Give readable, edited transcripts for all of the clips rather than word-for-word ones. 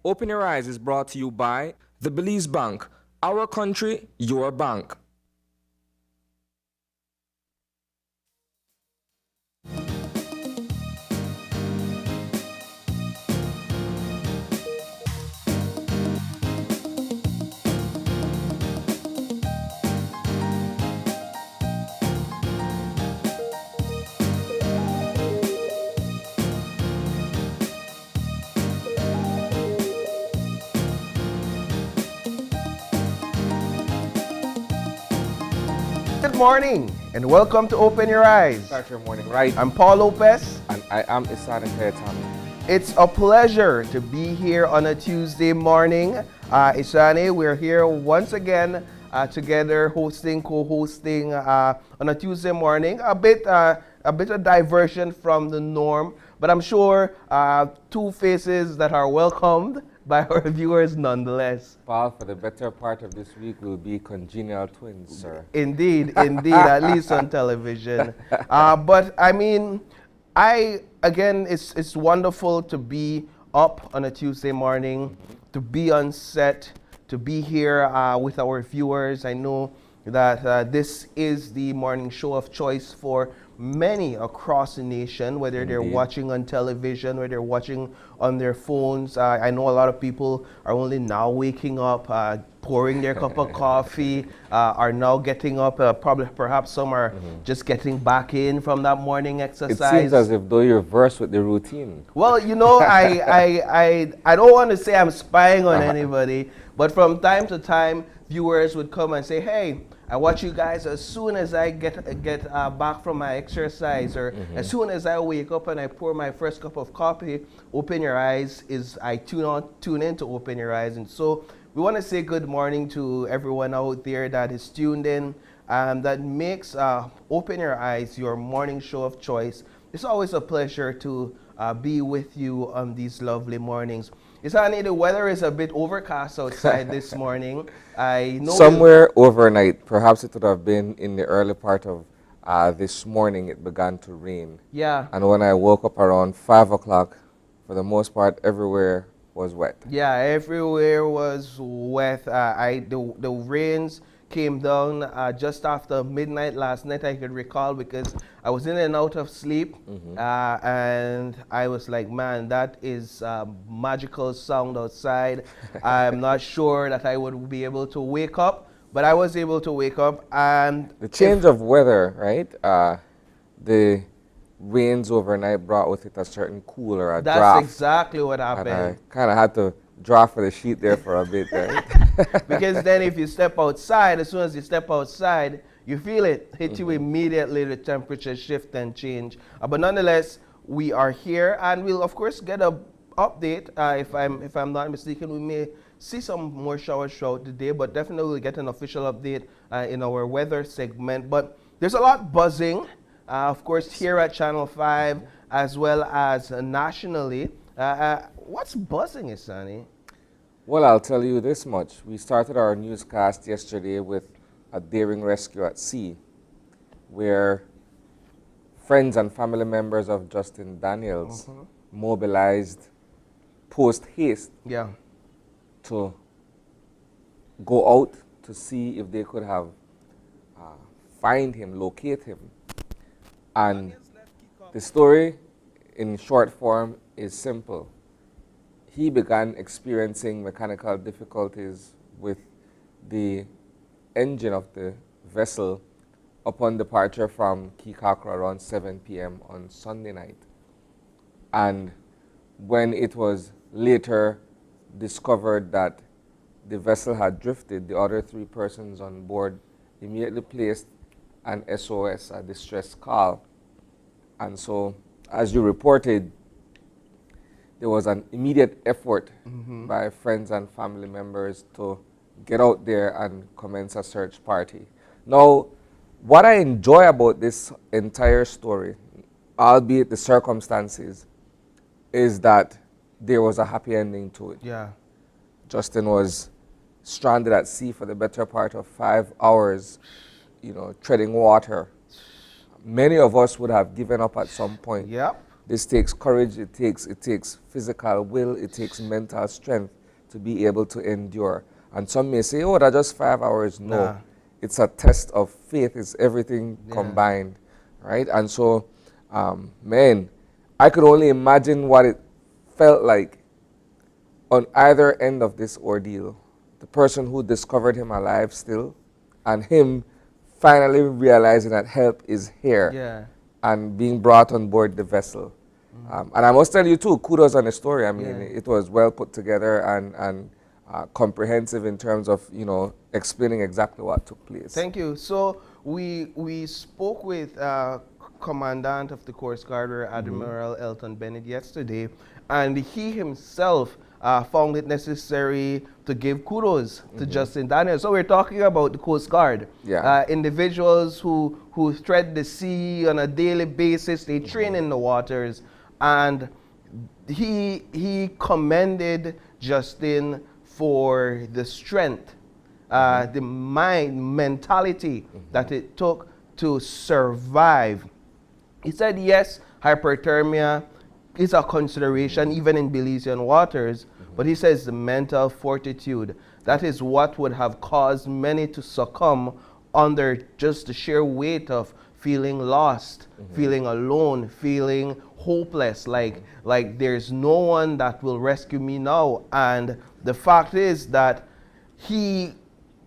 Open Your Eyes is brought to you by the Belize Bank. Our country, your bank. Good morning and welcome to Open Your Eyes. Start your morning right. I'm Paul Lopez. And I am Isani Kayatami. It's a pleasure to be here on a Tuesday morning. Isani, we're here once again together co-hosting on a Tuesday morning. A bit of diversion from the norm, but I'm sure two faces that are welcomed by our viewers nonetheless. Paul, for the better part of this week, we'll be congenial twins, sir. Indeed, at least on television. But I mean, it's wonderful to be up on a Tuesday morning, to be on set, to be here with our viewers. I know that this is the morning show of choice for many across the nation, whether they're watching on television, whether they're watching on their phones. I know a lot of people are only now waking up, pouring their cup of coffee, are now getting up. Perhaps some are just getting back in from that morning exercise. It seems as if though you're versed with the routine. Well, you know, I don't want to say I'm spying on anybody, but from time to time, viewers would come and say, hey, I watch you guys as soon as I get back from my exercise, or as soon as I wake up and I pour my first cup of coffee. Open Your Eyes I tune in to Open Your Eyes. And so we want to say good morning to everyone out there that is tuned in, that makes Open Your Eyes your morning show of choice. It's always a pleasure to be with you on these lovely mornings. Isani, the weather is a bit overcast outside this morning. I know somewhere overnight, perhaps it would have been in the early part of this morning, it began to rain. Yeah. And when I woke up around 5 o'clock, for the most part, everywhere was wet. Yeah, everywhere was wet. The rains came down just after midnight last night, I could recall, because I was in and out of sleep, and I was like, man, that is magical sound outside. I'm not sure that I would be able to wake up, but I was able to wake up. And the change of weather, right? The rains overnight brought with it a certain cooler, a that's draft. exactly what happened. And I kind of had to draw for the sheet there for a bit, right? Because then if you step outside, as soon as you step outside, you feel it hit you immediately, the temperature shift and change. But nonetheless, we are here, and we'll of course get an update. If I'm not mistaken, we may see some more showers throughout the day, but definitely we'll get an official update in our weather segment. But there's a lot buzzing, of course, here at Channel 5, as well as nationally. What's buzzing, Isani? Well, I'll tell you this much. We started our newscast yesterday with a daring rescue at sea, where friends and family members of Justin Daniels mobilized post-haste to go out to see if they could have find him, locate him. And the story in short form is simple. He began experiencing mechanical difficulties with the engine of the vessel upon departure from Kikakra around 7 p.m. on Sunday night. And when it was later discovered that the vessel had drifted, the other 3 persons on board immediately placed an SOS, a distress call. And so, as you reported, there was an immediate effort by friends and family members to get out there and commence a search party. Now, what I enjoy about this entire story, albeit the circumstances, is that there was a happy ending to it. Yeah. Justin was stranded at sea for the better part of 5 hours, treading water. Many of us would have given up at some point. Yep. This takes courage, it takes physical will, it takes mental strength to be able to endure. And some may say, oh, that's just 5 hours. No, Nah. it's a test of faith, it's everything Yeah. combined, right? And so, man, I could only imagine what it felt like on either end of this ordeal. The person who discovered him alive still, and him finally realizing that help is here Yeah. and being brought on board the vessel. And I must tell you too, kudos on the story. I mean, Yeah. it was well put together and comprehensive in terms of, you know, explaining exactly what took place. Thank you. So we spoke with Commandant of the Coast Guard, Admiral Elton Bennett, yesterday, and he himself found it necessary to give kudos to Justin Daniels. So we're talking about the Coast Guard. Yeah. Individuals who thread the sea on a daily basis, they train in the waters, and he commended Justin for the strength, the mentality that it took to survive. He said, yes, hyperthermia is a consideration even in Belizean waters, but he says the mental fortitude, that is what would have caused many to succumb under just the sheer weight of feeling lost, feeling alone, feeling hopeless, like there's no one that will rescue me now. And the fact is that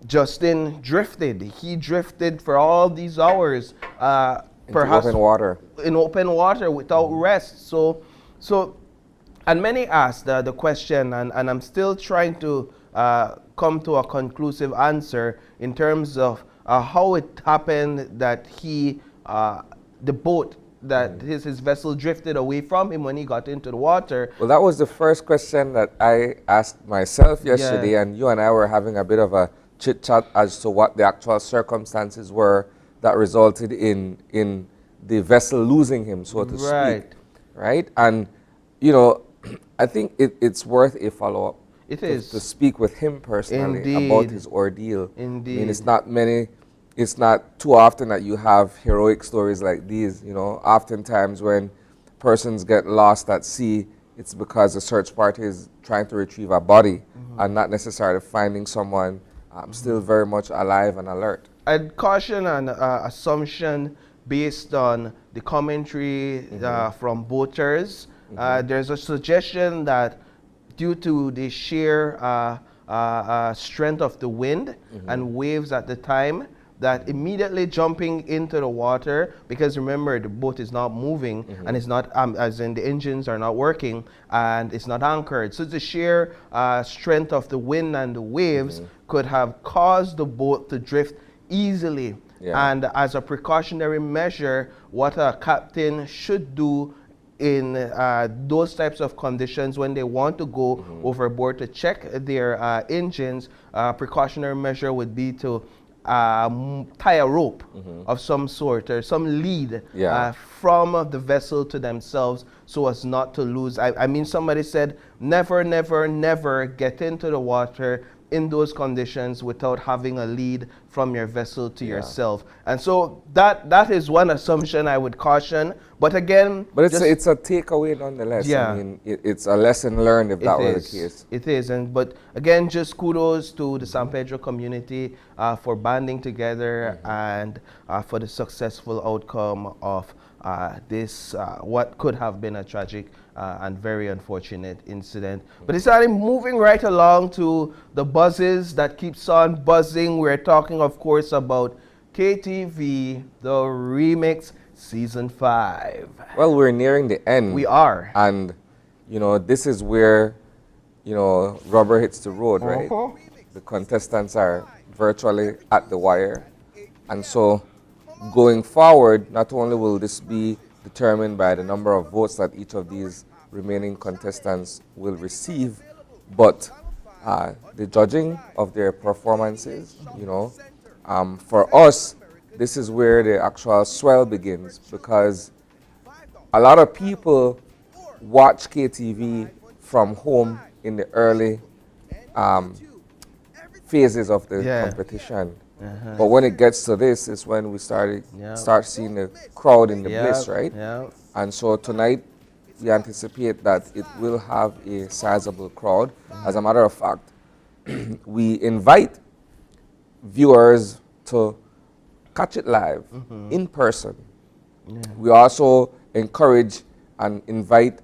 Justin drifted. He drifted for all these hours, perhaps open water. in open water without rest. So, and many asked the question, and I'm still trying to come to a conclusive answer in terms of how it happened that the boat, that his vessel drifted away from him when he got into the water. Well, that was the first question that I asked myself yesterday, and you and I were having a bit of a chit chat as to what the actual circumstances were that resulted in the vessel losing him, so to speak. Right. And, you know, I think it's worth a follow-up. It is. To speak with him personally Indeed. about his ordeal. Indeed. I mean, it's not too often that you have heroic stories like these, you know. Oftentimes when persons get lost at sea, it's because the search party is trying to retrieve a body and not necessarily finding someone still very much alive and alert. I'd caution an assumption based on the commentary from boaters. There's a suggestion that due to the sheer strength of the wind and waves at the time, that immediately jumping into the water, because remember the boat is not moving and it's not, as in the engines are not working and it's not anchored. So the sheer strength of the wind and the waves could have caused the boat to drift easily. And as a precautionary measure, what a captain should do in those types of conditions when they want to go overboard to check their engines, precautionary measure would be to tie a rope of some sort or some lead from the vessel to themselves so as not to lose. I mean, somebody said, never, never, never get into the water in those conditions without having a lead from your vessel to yourself. And so that is one assumption I would caution. But again, but it's a takeaway nonetheless. Yeah. I mean, it's a lesson learned if that were the case. It is. But again, just kudos to the San Pedro community for banding together and for the successful outcome of this, what could have been a tragic and very unfortunate incident. But it's starting moving right along to the buzzes that keeps on buzzing. We're talking, of course, about KTV, the remix, Season 5. Well, we're nearing the end. We are. And, you know, this is where, you know, rubber hits the road, right? The contestants are virtually at the wire. And so going forward, not only will this be determined by the number of votes that each of these remaining contestants will receive, but the judging of their performances, you know. For us, this is where the actual swell begins, because a lot of people watch KTV from home in the early phases of the competition. But when it gets to this, is when we start seeing the crowd in the bliss, right? And so tonight, we anticipate that it will have a sizable crowd. As a matter of fact, we invite viewers to catch it live in person. Yeah. We also encourage and invite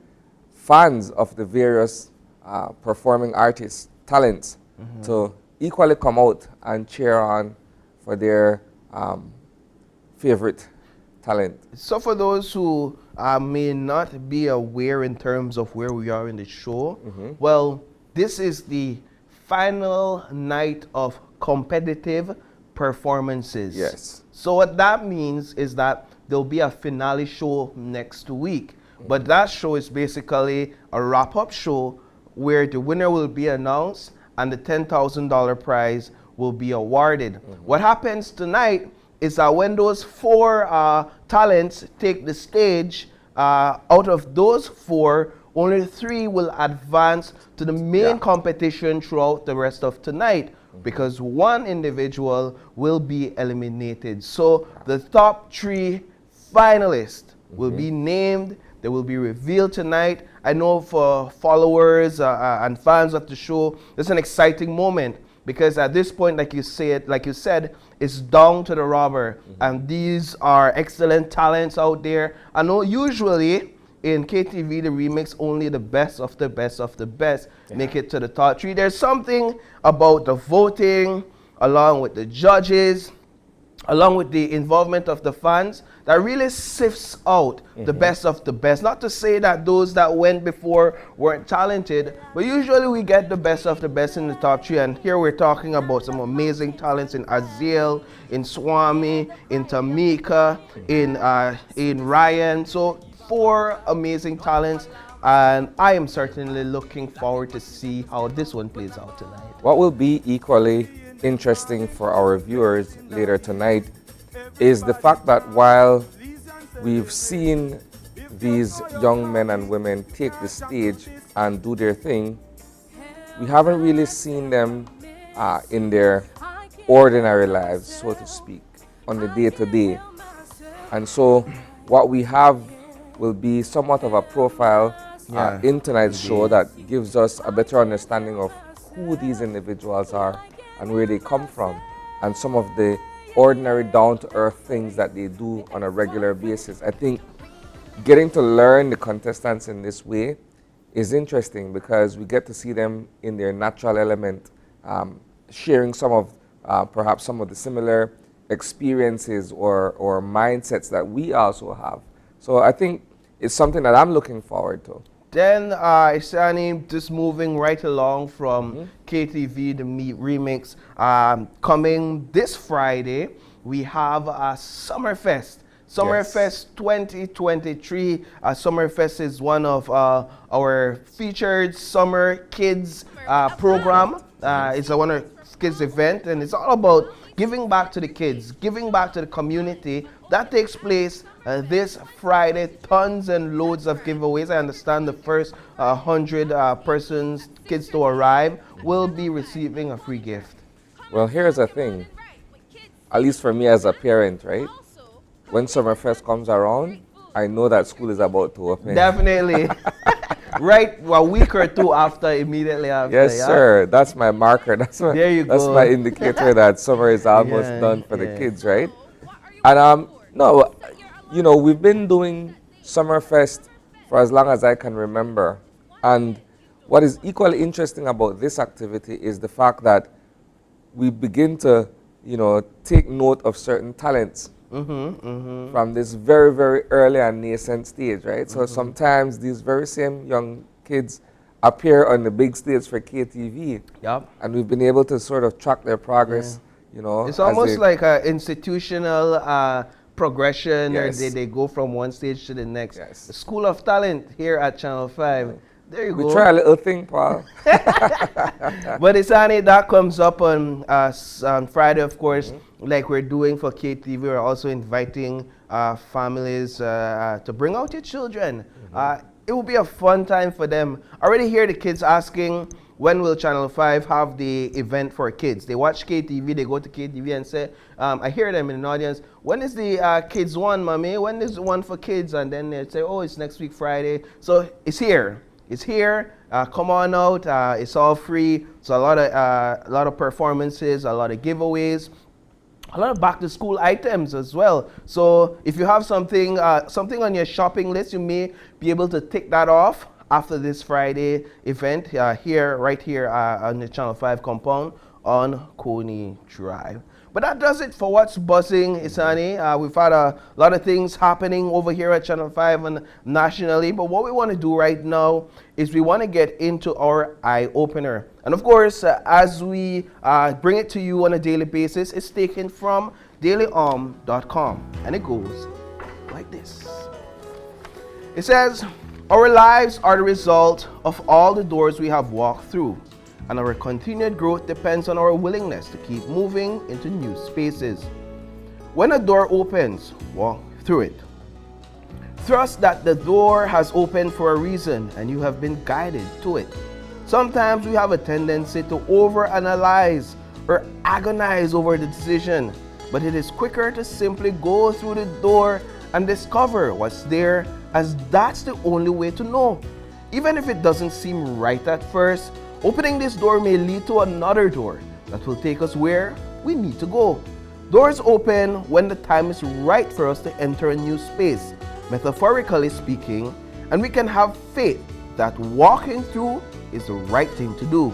fans of the various performing artists, talents, to equally come out and cheer on for their favorite talent. So for those who may not be aware in terms of where we are in the show, well, this is the final night of competitive performances. Yes. So what that means is that there'll be a finale show next week. But that show is basically a wrap-up show where the winner will be announced and the $10,000 prize will be awarded. What happens tonight is that when those 4 talents take the stage, out of those 4, only 3 will advance to the main competition throughout the rest of tonight, because 1 individual will be eliminated. So the top 3 finalists will be named. They will be revealed tonight. I know for followers and fans of the show, it's an exciting moment, because at this point, like you said, it's down to the rubber. And these are excellent talents out there. I know usually in KTV, the remix, only the best of the best of the best make it to the top 3. There's something about the voting, along with the judges, along with the involvement of the fans, that really sifts out the best of the best. Not to say that those that went before weren't talented, but usually we get the best of the best in the top 3. And here we're talking about some amazing talents in Aziel, in Swami, in Tamika, in Ryan. So 4 amazing talents, and I am certainly looking forward to see how this one plays out tonight. What will be equally interesting for our viewers later tonight is the fact that while we've seen these young men and women take the stage and do their thing, we haven't really seen them in their ordinary lives, so to speak, on the day-to-day. And so what we have will be somewhat of a profile in tonight's show that gives us a better understanding of who these individuals are and where they come from, and some of the ordinary down-to-earth things that they do on a regular basis. I think getting to learn the contestants in this way is interesting, because we get to see them in their natural element, sharing some of perhaps some of the similar experiences or mindsets that we also have. So I think it's something that I'm looking forward to. Then, Isani, just moving right along from KTV, the remix, coming this Friday, we have Summerfest. Summerfest 2023. Summerfest is one of our featured summer kids program. It's a one of kids event, and it's all about giving back to the kids, giving back to the community. That takes place this Friday. Tons and loads of giveaways. I understand the first 100 kids to arrive will be receiving a free gift. Well, here's the thing, at least for me as a parent, right? When Summerfest comes around, I know that school is about to open. Definitely. Right, a week or 2 after, immediately after. Yes, sir. That's my marker. That's my indicator that summer is almost done for the kids, right? And no, you know, we've been doing Summerfest for as long as I can remember. And what is equally interesting about this activity is the fact that we begin to, you know, take note of certain talents from this very, very early and nascent stage, right? So sometimes these very same young kids appear on the big stage for KTV. Yep. And we've been able to sort of track their progress, you know. It's almost like an institutional progression, or they go from one stage to the next. The School of Talent here at Channel 5. There you go. We try a little thing, Paul. But Isani, that comes up on Friday, of course, like we're doing for KTV. We're also inviting families to bring out your children. It will be a fun time for them. I already hear the kids asking, when will Channel 5 have the event for kids? They watch KTV, they go to KTV and say, I hear them in the audience, when is the kids one, mommy? When is the one for kids? And then they say, oh, it's next week, Friday. So it's here. It's here. Come on out. It's all free. So a lot of performances, a lot of giveaways, a lot of back to school items as well. So if you have something on your shopping list, you may be able to tick that off after this Friday event right here on the Channel 5 compound on Coney Drive. But that does it for what's buzzing, Isani. We've had a lot of things happening over here at Channel 5 and nationally. But what we want to do right now is we want to get into our eye opener. And of course, as we bring it to you on a daily basis, it's taken from dailyom.com. And it goes like this. It says, our lives are the result of all the doors we have walked through, and our continued growth depends on our willingness to keep moving into new spaces. When a door opens, walk through it. Trust that the door has opened for a reason and you have been guided to it. Sometimes we have a tendency to overanalyze or agonize over the decision, but it is quicker to simply go through the door and discover what's there, as that's the only way to know. Even if it doesn't seem right at first, opening this door may lead to another door that will take us where we need to go. Doors open when the time is right for us to enter a new space, metaphorically speaking, and we can have faith that walking through is the right thing to do.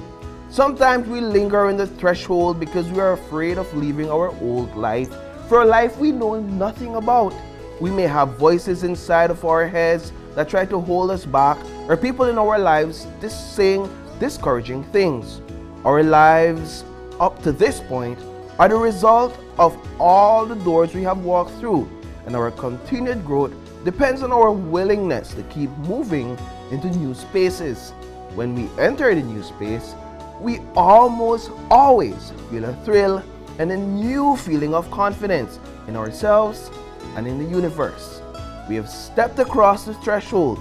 Sometimes we linger in the threshold because we are afraid of leaving our old life for a life we know nothing about. We may have voices inside of our heads that try to hold us back, or people in our lives saying discouraging things. Our lives up to this point are the result of all the doors we have walked through, and our continued growth depends on our willingness to keep moving into new spaces. When we enter the new space, we almost always feel a thrill and a new feeling of confidence in ourselves and in the universe. We have stepped across the threshold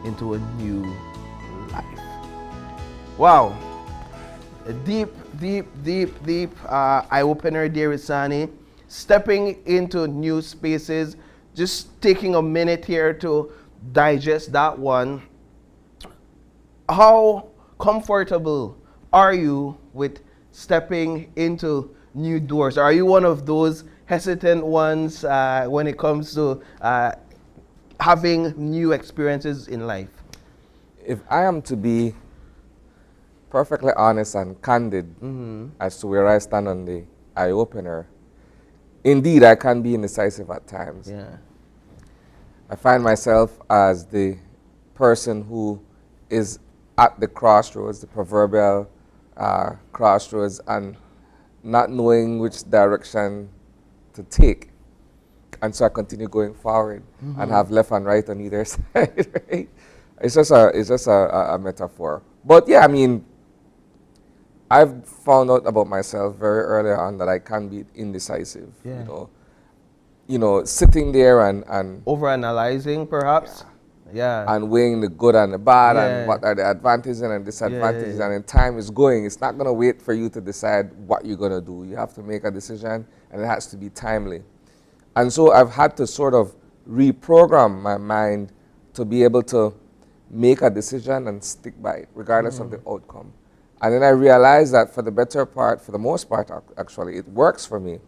into a new life. Wow, a deep eye-opener, dear Isani. Stepping into new spaces, just taking a minute here to digest that one. How comfortable are you with stepping into new doors? Are you one of those hesitant ones when it comes to having new experiences in life? If I am to be perfectly honest and candid as to where I stand on the eye-opener, indeed I can be indecisive at times. Yeah. I find myself as the person who is at the crossroads, the proverbial crossroads, and not knowing which direction to take. And so I continue going forward and have left and right on either side. Right? It's just a metaphor. But yeah, I mean, I've found out about myself very early on that I can be indecisive. Yeah. You know, sitting there and overanalyzing, perhaps. Yeah. And weighing the good and the bad and what are the advantages and disadvantages. And then time is going. It's not going to wait for you to decide what you're going to do. You have to make a decision, and it has to be timely. And so I've had to sort of reprogram my mind to be able to make a decision and stick by it, regardless of the outcome. And then I realized that for the most part, actually, it works for me,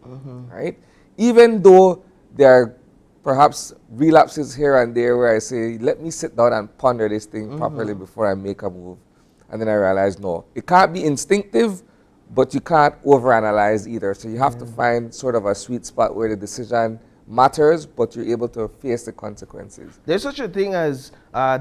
right? Even though there are perhaps relapses here and there where I say, let me sit down and ponder this thing properly before I make a move. And then I realized, no, it can't be instinctive, but you can't overanalyze either. So you have to find sort of a sweet spot where the decision matters, but you're able to face the consequences. There's such a thing as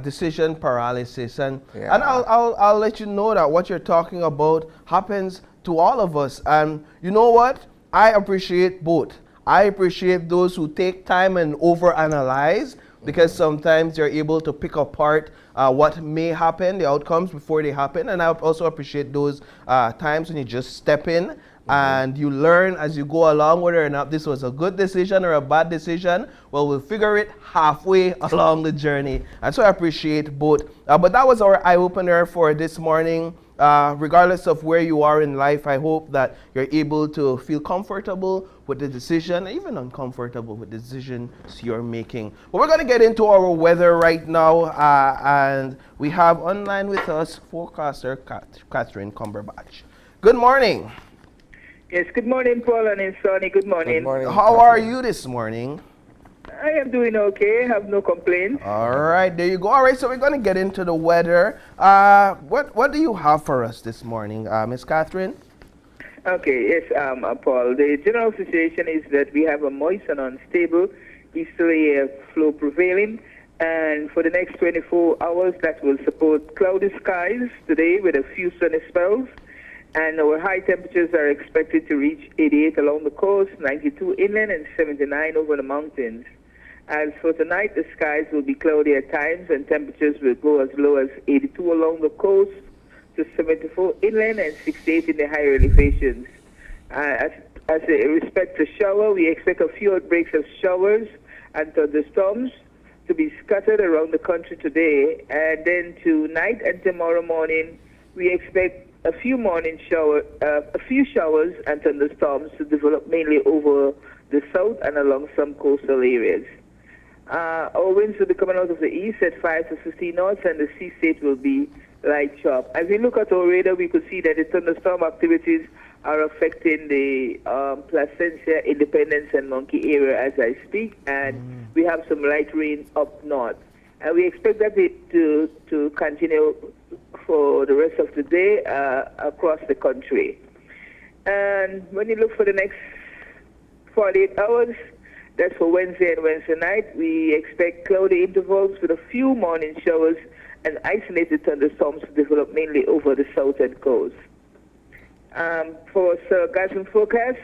decision paralysis, and I'll let you know that what you're talking about happens to all of us. And you know what? I appreciate both. I appreciate those who take time and overanalyze, because sometimes you're able to pick apart what may happen, the outcomes before they happen. And I also appreciate those times when you just step in and you learn as you go along whether or not this was a good decision or a bad decision. Well, we'll figure it halfway along the journey. And so I appreciate both. But that was our eye-opener for this morning. regardless of where you are in life, I hope that you're able to feel comfortable with the decision, even uncomfortable with the decisions you're making. But we're going to get into our weather right now, and we have online with us forecaster Catherine Cumberbatch. Good morning. Yes, good morning, Paul and Sonny. Good morning. Good morning. How are you this morning? I am doing okay. Have no complaints. All right, there you go. All right, so we're going to get into the weather. What do you have for us this morning, Miss Catherine? Okay, yes, Paul. The general situation is that we have a moist and unstable easterly air flow prevailing, and for the next 24 hours, that will support cloudy skies today with a few sunny spells. And our high temperatures are expected to reach 88 along the coast, 92 inland, and 79 over the mountains. As for tonight, the skies will be cloudy at times, and temperatures will go as low as 82 along the coast to 74 inland and 68 in the higher elevations. As respect to shower, we expect a few outbreaks of showers and thunderstorms to be scattered around the country today. And then tonight and tomorrow morning, we expect a few showers and thunderstorms to develop mainly over the south and along some coastal areas. Our winds will be coming out of the east at 5 to 15 knots, and the sea state will be light sharp. As we look at our radar, we could see that the thunderstorm activities are affecting the Placentia, Independence, and Monkey area as I speak, and we have some light rain up north. And we expect that to continue for the rest of the day across the country. And when you look for the next 48 hours, that's for Wednesday and Wednesday night, we expect cloudy intervals with a few morning showers and isolated thunderstorms to develop mainly over the southern coast. For sargassum forecast,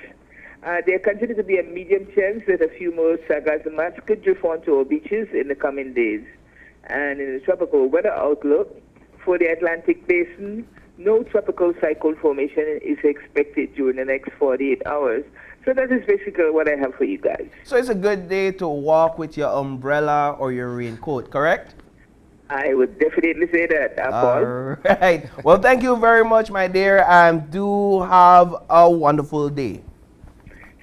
there continues to be a medium chance that a few more sargassum mats could drift onto our beaches in the coming days. And in the tropical weather outlook, for the Atlantic Basin, no tropical cyclone formation is expected during the next 48 hours. So that is basically what I have for you guys. So it's a good day to walk with your umbrella or your raincoat, correct? I would definitely say that, Paul. All right. Well, thank you very much, my dear, and do have a wonderful day.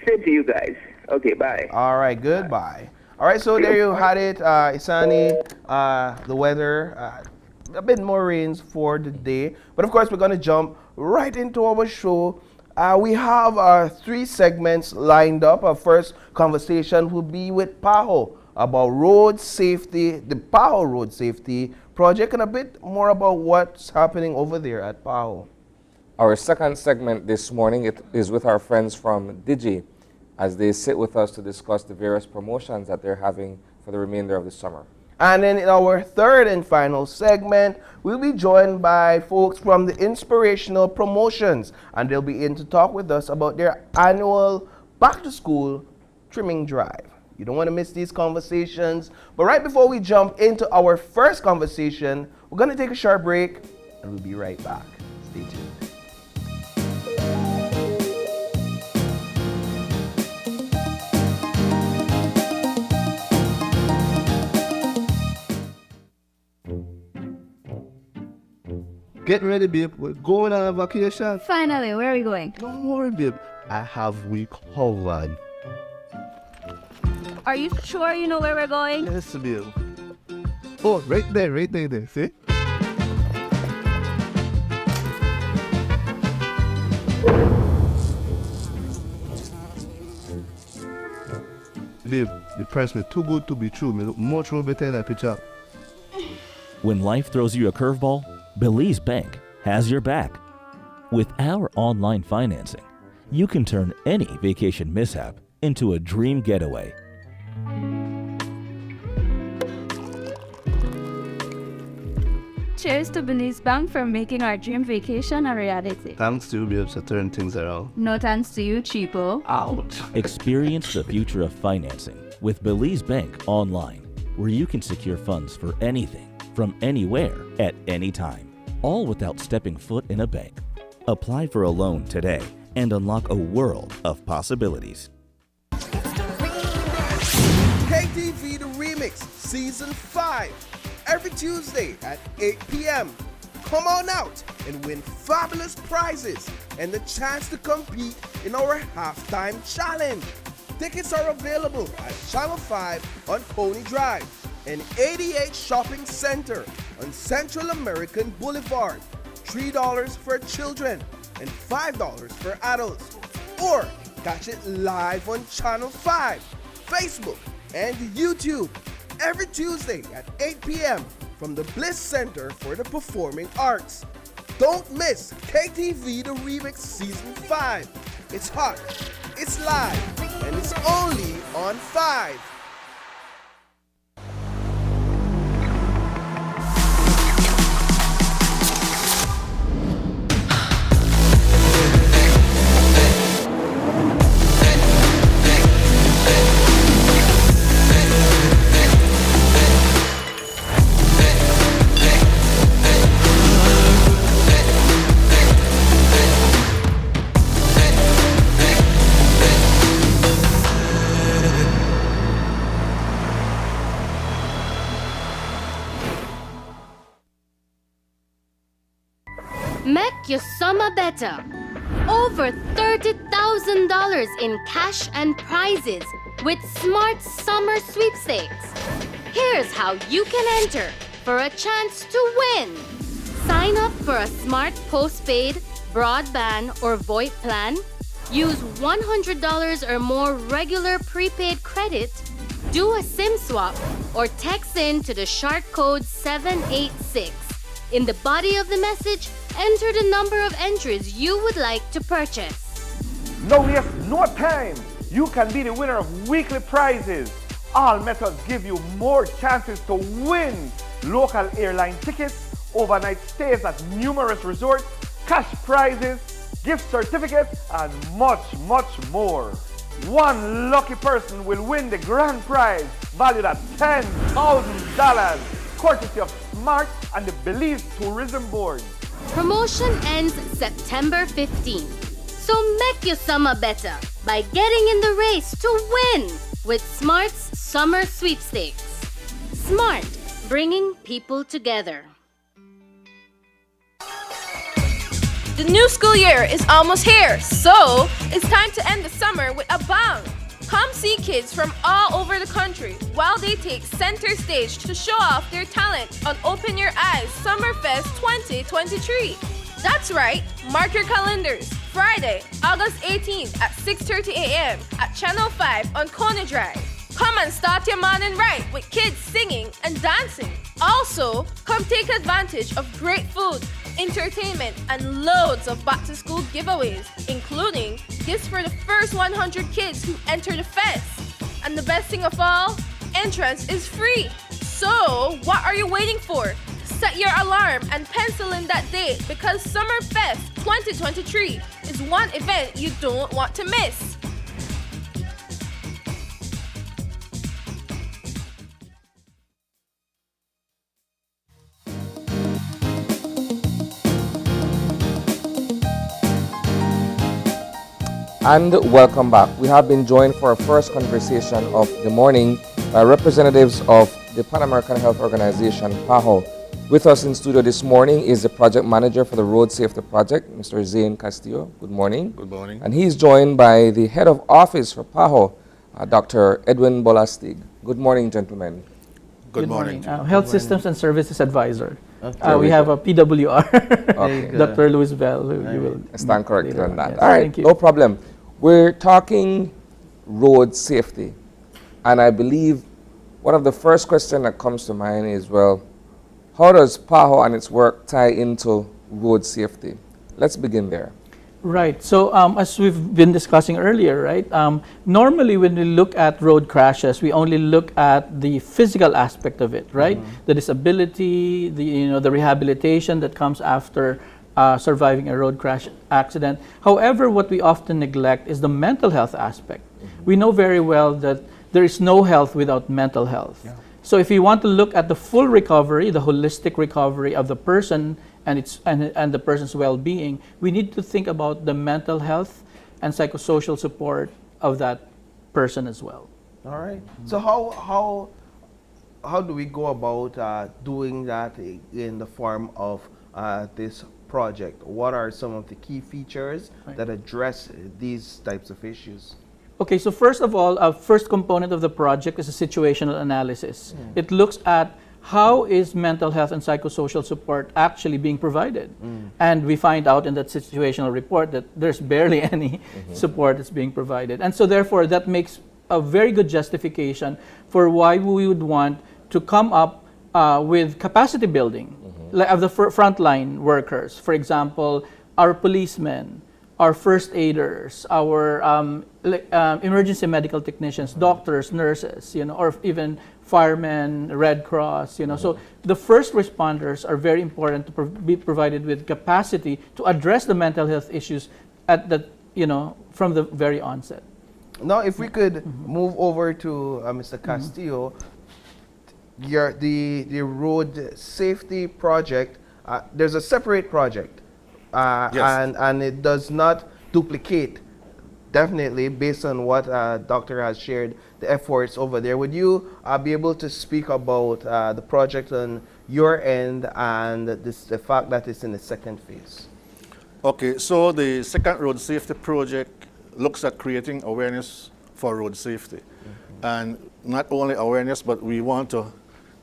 Same to you guys. Okay, bye. All right, goodbye. All right, so there you had it, Isani, the weather, a bit more rains for the day. But of course, we're going to jump right into our show. We have 3 segments lined up. Our first conversation will be with Paho about road safety, the Paho Road Safety Project, and a bit more about what's happening over there at Paho. Our second segment this morning is with our friends from Digi, as they sit with us to discuss the various promotions that they're having for the remainder of the summer. And then in our third and final segment, we'll be joined by folks from the Inspirational Promotions, and they'll be in to talk with us about their annual back-to-school trimming drive. You don't want to miss these conversations. But right before we jump into our first conversation, we're going to take a short break, and we'll be right back. Stay tuned. Get ready, babe. We're going on a vacation. Finally, where are we going? Don't worry, babe. I have we covered. Are you sure you know where we're going? Yes, babe. Oh, right there. See? Babe, the price me too good to be true. Me look much more better in that picture. When life throws you a curveball, Belize Bank has your back. With our online financing, you can turn any vacation mishap into a dream getaway. Cheers to Belize Bank for making our dream vacation a reality. Thanks to you, babes, to turn things around. No thanks to you, cheapo. Ouch. Experience the future of financing with Belize Bank online, where you can secure funds for anything, from anywhere, at any time, all without stepping foot in a bank. Apply for a loan today and unlock a world of possibilities. KTV The Remix Season 5, every Tuesday at 8 p.m. come on out and win fabulous prizes and the chance to compete in our halftime challenge. Tickets are available at Channel 5 on Pony Drive and 88 Shopping Center on Central American Boulevard. $3 for children and $5 for adults. Or catch it live on Channel 5, Facebook, and YouTube every Tuesday at 8 p.m. from the Bliss Center for the Performing Arts. Don't miss KTV The Remix Season 5. It's hot, it's live, and it's only on 5. Make your summer better. Over $30,000 in cash and prizes with Smart Summer Sweepstakes. Here's how you can enter for a chance to win. Sign up for a smart postpaid, broadband, or VoIP plan. Use $100 or more regular prepaid credit. Do a SIM swap or text in to the shark code 786. In the body of the message, enter the number of entries you would like to purchase. No waste no time. You can be the winner of weekly prizes. All methods give you more chances to win local airline tickets, overnight stays at numerous resorts, cash prizes, gift certificates, and much, much more. One lucky person will win the grand prize valued at $10,000, courtesy of Smart and the Belize Tourism Board. Promotion ends September 15th. So make your summer better by getting in the race to win with Smart's Summer Sweepstakes. Smart, bringing people together. The new school year is almost here, so it's time to end the summer with a bang. Come see kids from all over the country while they take center stage to show off their talent on Open Your Eyes Summerfest 2023. That's right, mark your calendars. Friday, August 18th at 6:30 a.m. at Channel 5 on Coney Drive. Come and start your morning right with kids singing and dancing. Also, come take advantage of great food, entertainment, and loads of back-to-school giveaways, including gifts for the first 100 kids who enter the fest. And the best thing of all, entrance is free. So, what are you waiting for? Set your alarm and pencil in that date because Summerfest 2023 is one event you don't want to miss. And welcome back. We have been joined for our first conversation of the morning by representatives of the Pan American Health Organization, PAHO. With us in studio this morning is the project manager for the Road Safety Project, Mr. Zane Castillo. Good morning. Good morning. And he's joined by the head of office for PAHO, Dr. Edwin Bolastig. Good morning, gentlemen. Good morning. Health Systems and Services Advisor. Okay. We have a PWR, Okay. Dr. Louis Bell, who you will Stand corrected on that. Yes, All right, thank you. no problem. We're talking road safety. And I believe one of the first questions that comes to mind is, well, how does PAHO and its work tie into road safety? Let's begin there. Right. So as we've been discussing earlier, right? Normally, when we look at road crashes, we only look at the physical aspect of it, right? The disability, the rehabilitation that comes after surviving a road crash accident. However, what we often neglect is the mental health aspect. We know very well that there is no health without mental health. Yeah. So if you want to look at the full recovery, the holistic recovery of the person and the person's well-being, we need to think about the mental health and psychosocial support of that person as well. All right. So how do we go about doing that in the form of this project? What are some of the key features that address these types of issues? Okay, so first of all, first component of the project is a situational analysis. It looks at how is mental health and psychosocial support actually being provided? And we find out in that situational report that there's barely any support that's being provided. And so therefore, that makes a very good justification for why we would want to come up with capacity building like of the frontline workers. For example, our policemen, our first aiders, our emergency medical technicians, doctors, nurses, or even firemen, Red Cross, So the first responders are very important to be provided with capacity to address the mental health issues at the, from the very onset. Now, if we could move over to Mr. Castillo, the road safety project, there's a separate project, Yes. and it does not duplicate, definitely, based on what Doctor has shared, the efforts over there. Would you be able to speak about the project on your end and the fact that it's in the second phase? Okay, so the second road safety project looks at creating awareness for road safety. And not only awareness, but we want to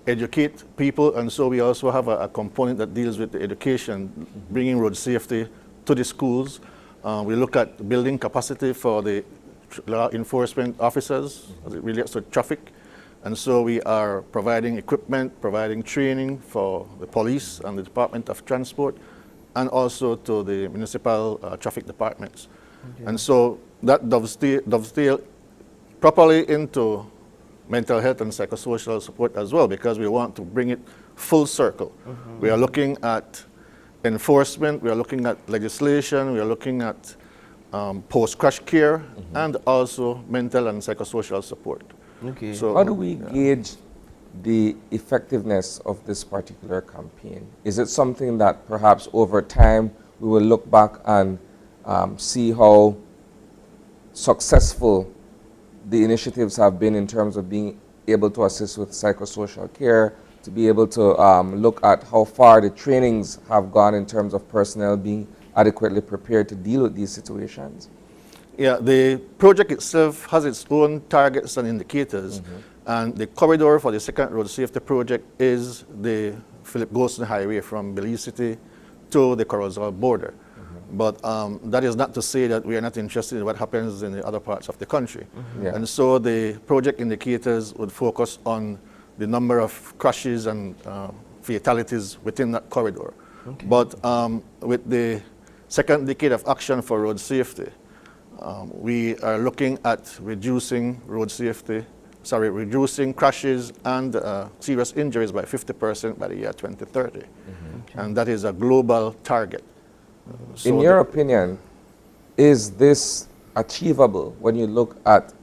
educate people, and so we also have a component that deals with the education, bringing road safety to the schools. We look at building capacity for the law enforcement officers as it relates to traffic. And so we are providing equipment, providing training for the police and the Department of Transport, and also to the municipal traffic departments. And so that dovetail properly into mental health and psychosocial support as well, because we want to bring it full circle. We are looking at enforcement, we are looking at legislation, we are looking at post-crash care, and also mental and psychosocial support. Okay. So how do we gauge the effectiveness of this particular campaign? Is it something that perhaps over time we will look back and see how successful the initiatives have been in terms of being able to assist with psychosocial care, to be able to look at how far the trainings have gone in terms of personnel being adequately prepared to deal with these situations? Yeah, the project itself has its own targets and indicators, and the corridor for the second road safety project is the Philip Golson Highway from Belize City to the Corozal border. But that is not to say that we are not interested in what happens in the other parts of the country. And so the project indicators would focus on the number of crashes and fatalities within that corridor. But with the second decade of action for road safety, we are looking at reducing crashes and serious injuries by 50% by the year 2030. And that is a global target. So in your opinion, is this achievable when you look at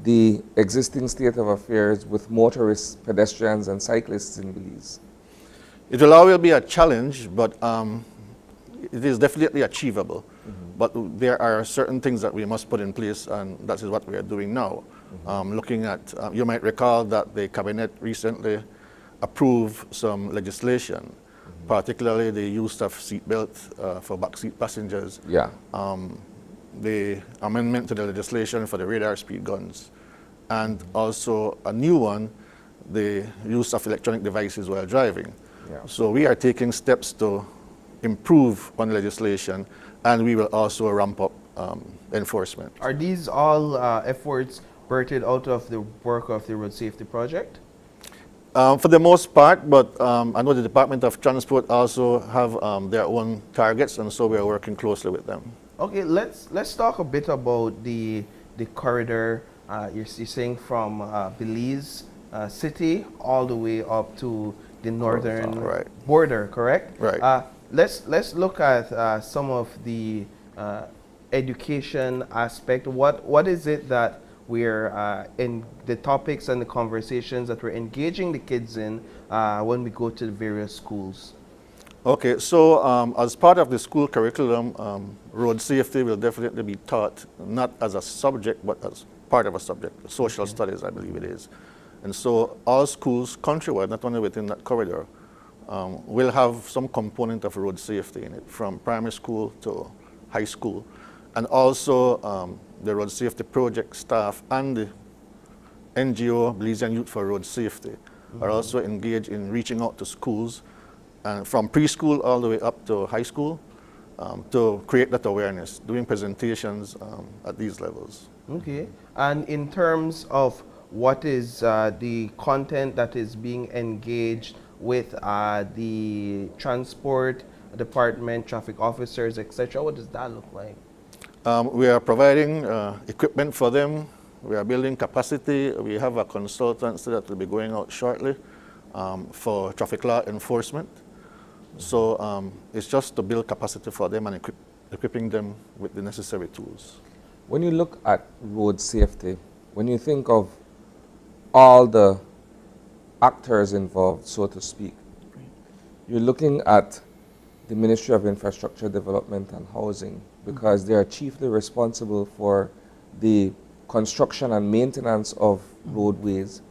the existing state of affairs with motorists, pedestrians, and cyclists in Belize? It will always be a challenge, but it is definitely achievable. But there are certain things that we must put in place, and that is what we are doing now. Looking at, you might recall that the cabinet recently approved some legislation, particularly the use of seatbelt for backseat passengers. The amendment to the legislation for the radar speed guns, and also a new one, the use of electronic devices while driving. So we are taking steps to improve on legislation, and we will also ramp up enforcement. Are these all efforts birthed out of the work of the road safety project? For the most part, but I know the Department of Transport also have their own targets, and so we are working closely with them. Okay, let's talk a bit about the corridor. You're saying from Belize City all the way up to the northern border, correct? Right. Let's look at some of the education aspect. What is it that we're in the topics and the conversations that we're engaging the kids in when we go to the various schools? Okay, so as part of the school curriculum, road safety will definitely be taught not as a subject, but as part of a subject, social studies, I believe it is. And so all schools countrywide, not only within that corridor, will have some component of road safety in it, from primary school to high school. And also the road safety project staff and the NGO, Belizean Youth for Road Safety, are also engaged in reaching out to schools, and from preschool all the way up to high school, to create that awareness, doing presentations at these levels. Okay. And in terms of what is the content that is being engaged with the transport department, traffic officers, etc., what does that look like? We are providing equipment for them. We are building capacity. We have a consultancy that will be going out shortly for traffic law enforcement. So it's just to build capacity for them and equipping them with the necessary tools. When you look at road safety, when you think of all the actors involved, so to speak, you're looking at the Ministry of Infrastructure Development and Housing, because they are chiefly responsible for the construction and maintenance of roadways.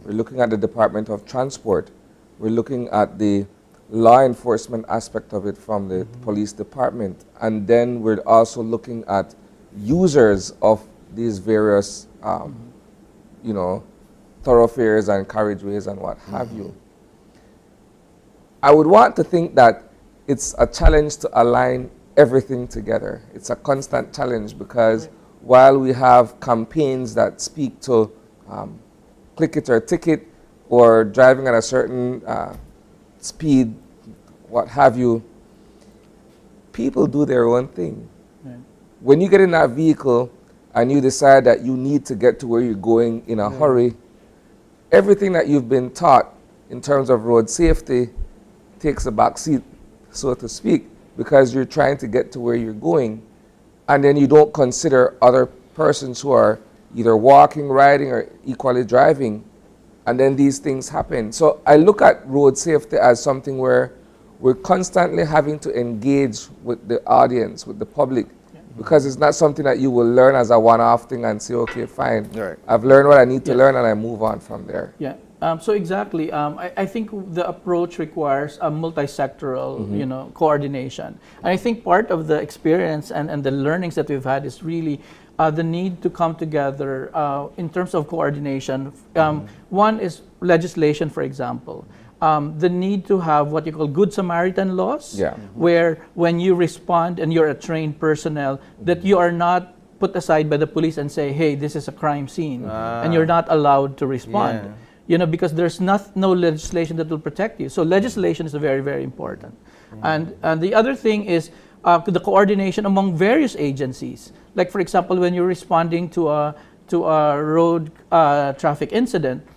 We're looking at the Department of Transport. We're looking at the law enforcement aspect of it from the police department. And then we're also looking at users of these various, you know, thoroughfares and carriageways and what have you. I would want to think that it's a challenge to align everything together. It's a constant challenge because while we have campaigns that speak to click it or ticket or driving at a certain speed, what have you, people do their own thing. When you get in that vehicle and you decide that you need to get to where you're going in a hurry, everything that you've been taught in terms of road safety takes a back seat, so to speak, because you're trying to get to where you're going, and then you don't consider other persons who are either walking, riding, or equally driving, and then these things happen. So I look at road safety as something where we're constantly having to engage with the audience, with the public, because it's not something that you will learn as a one-off thing and say, okay, fine, I've learned what I need to learn and I move on from there. Yeah. So exactly, I think the approach requires a multi-sectoral, you know, coordination. And I think part of the experience and the learnings that we've had is really the need to come together in terms of coordination. One is legislation, for example. The need to have what you call good Samaritan laws, where when you respond and you're a trained personnel, that you are not put aside by the police and say, hey, this is a crime scene, and you're not allowed to respond. You know, because there's no legislation that will protect you. So legislation is very, very important. And the other thing is the coordination among various agencies. Like, for example, when you're responding to a road traffic incident,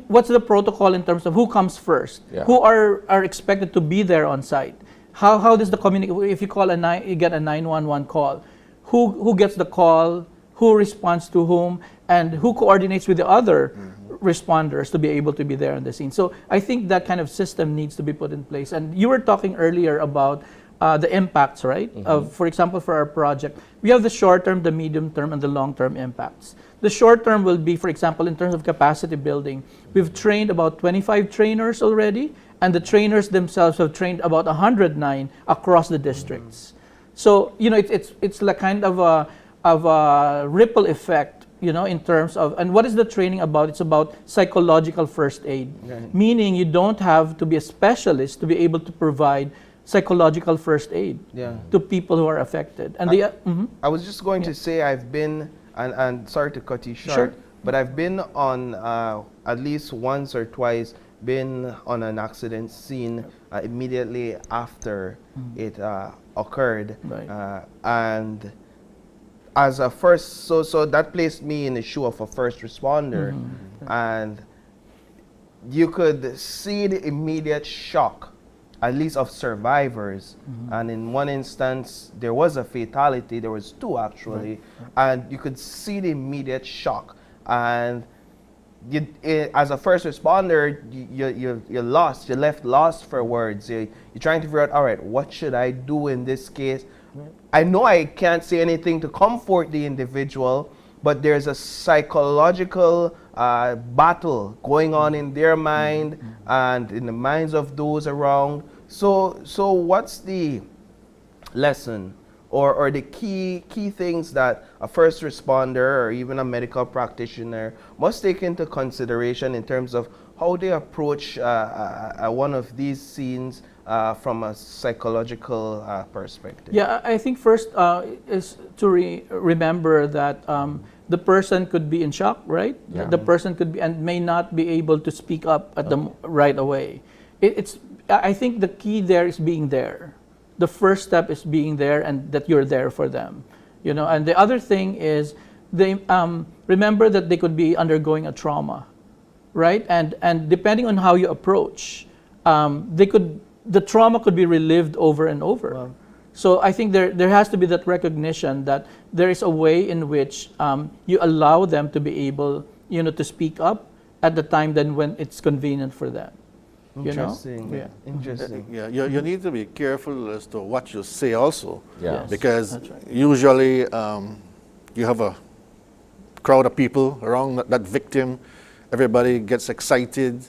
what's the protocol in terms of who comes first? Who are expected to be there on site? How does the communicate? If you call you get a 911 call, who gets the call? Who responds to whom? And who coordinates with the other responders to be able to be there on the scene? So I think that kind of system needs to be put in place. And you were talking earlier about the impacts, right? For example, for our project, we have the short term, the medium term, and the long term impacts. The short term will be, for example, in terms of capacity building, we've trained about 25 trainers already, and the trainers themselves have trained about 109 across the districts. So, you know, it's like kind of a ripple effect, you know, in terms of, and what is the training about? It's about psychological first aid, meaning you don't have to be a specialist to be able to provide psychological first aid to people who are affected. And I was just going to say I've been, and sorry to cut you short, but I've been on at least once or twice been on an accident scene immediately after it occurred, and as a first, so that placed me in the shoe of a first responder, and you could see the immediate shock, at least of survivors. And in one instance, there was a fatality. There was two actually, and you could see the immediate shock. And you, as a first responder, you're lost. You're left lost for words. You're trying to figure out, all right, what should I do in this case? I know I can't say anything to comfort the individual, but there's a psychological battle going on in their mind and in the minds of those around. So what's the lesson or the key things that a first responder or even a medical practitioner must take into consideration in terms of how they approach one of these scenes from a psychological perspective? Yeah, I think first is to remember that the person could be in shock, right? Yeah. The person could be and may not be able to speak up at the right away. I think the key there is being there. The first step is being there and that you're there for them, you know. And the other thing is they remember that they could be undergoing a trauma, right? And depending on how you approach, the trauma could be relived over and over. Wow. So I think there has to be that recognition that there is a way in which you allow them to be able, you know, to speak up at the time then when it's convenient for them. Interesting. You know? Yeah. Interesting. Yeah, you need to be careful as to what you say also. Yeah. Yes. Because That's right. usually you have a crowd of people around that victim. Everybody gets excited.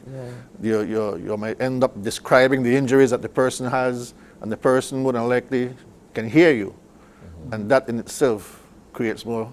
Yeah. You might end up describing the injuries that the person has, and the person more than likely can hear you. And that in itself creates more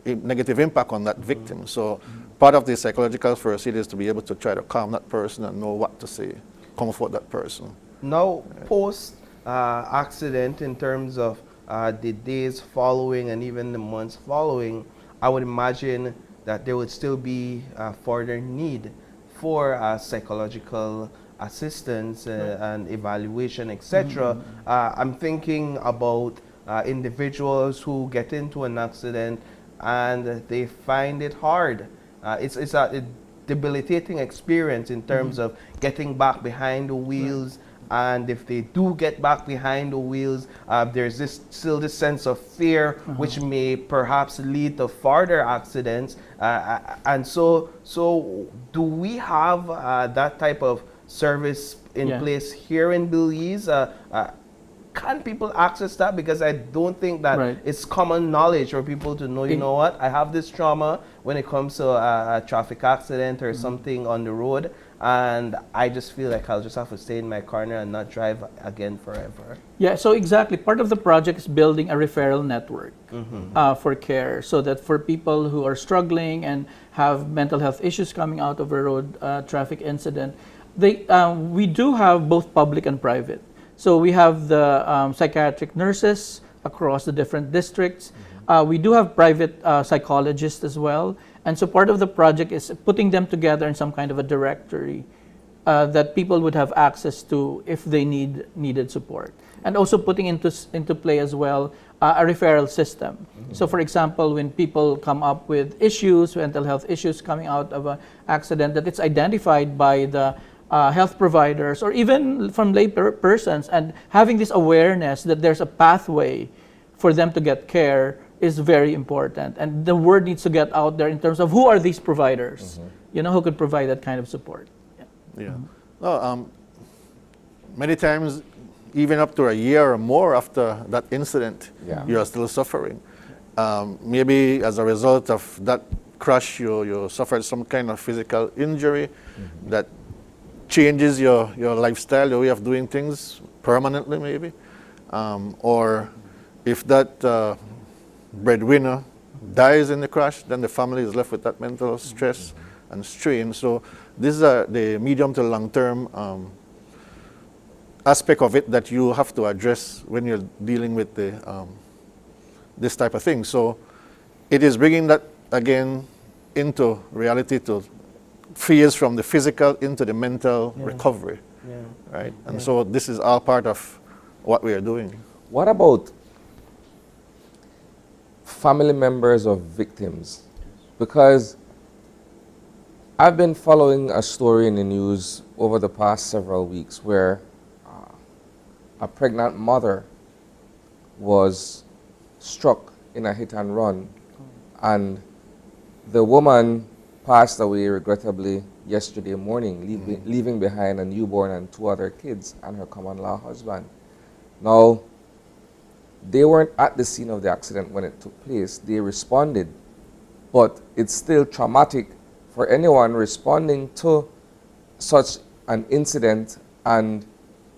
negative impact on that victim. So part of the psychological first aid is to be able to try to calm that person and know what to say, comfort that person. Now, post accident, in terms of the days following and even the months following, I would imagine that there would still be further need for psychological assistance and evaluation, etc. I'm thinking about individuals who get into an accident and they find it hard. It's a debilitating experience in terms of getting back behind the wheels. And if they do get back behind the wheels, there's still this sense of fear, which may perhaps lead to further accidents. And so do we have that type of service in place here in Belize? Can people access that? Because I don't think that it's common knowledge for people to know, you know what, I have this trauma when it comes to a traffic accident or something on the road, and I just feel like I'll just have to stay in my corner and not drive again forever. Yeah, so exactly. Part of the project is building a referral network for care, so that for people who are struggling and have mental health issues coming out of a road traffic incident, we do have both public and private. So we have the psychiatric nurses across the different districts. We do have private psychologists as well. And so part of the project is putting them together in some kind of a directory that people would have access to if they needed support. And also putting into play as well a referral system. So for example, when people come up with issues, mental health issues coming out of an accident, that it's identified by the health providers or even from lay persons, and having this awareness that there's a pathway for them to get care is very important. And the word needs to get out there in terms of who are these providers, you know, who could provide that kind of support. Many times, even up to a year or more after that incident, you are still suffering. Maybe as a result of that crash, you suffered some kind of physical injury that changes your lifestyle, your way of doing things permanently maybe. Or if that breadwinner dies in the crash, then the family is left with that mental stress and strain. So these are the medium to long-term aspect of it that you have to address when you're dealing with this type of thing. So it is bringing that again into reality, to phase from the physical into the mental recovery, right? And so this is all part of what we are doing. What about family members of victims? Because I've been following a story in the news over the past several weeks where a pregnant mother was struck in a hit and run, and the woman passed away regrettably yesterday morning, leaving behind a newborn and 2 other kids and her common-law husband. Now, they weren't at the scene of the accident when it took place. They responded but it's still traumatic for anyone responding to such an incident, and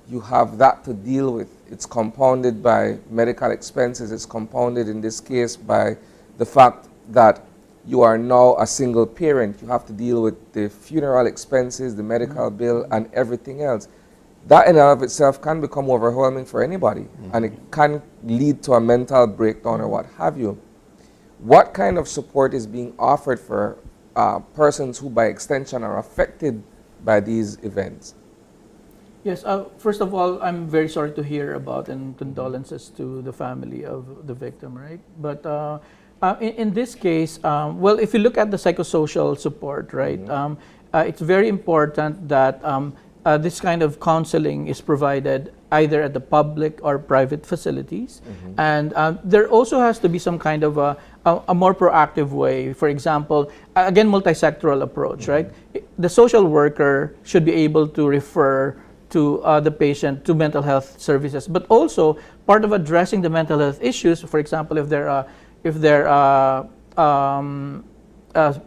you have that to deal with. It's compounded by medical expenses. It's compounded in this case by the fact that you are now a single parent. You have to deal with the funeral expenses, the medical bill, and everything else. That in and of itself can become overwhelming for anybody, and it can lead to a mental breakdown or what have you. What kind of support is being offered for persons who by extension are affected by these events? Yes, first of all, I'm very sorry to hear about, and condolences to the family of the victim, right? But in this case, well, if you look at the psychosocial support, right, it's very important that this kind of counseling is provided either at the public or private facilities. And there also has to be some kind of a more proactive way. For example, again, multi-sectoral approach, right? The social worker should be able to refer to the patient to mental health services, but also part of addressing the mental health issues, for example, if they're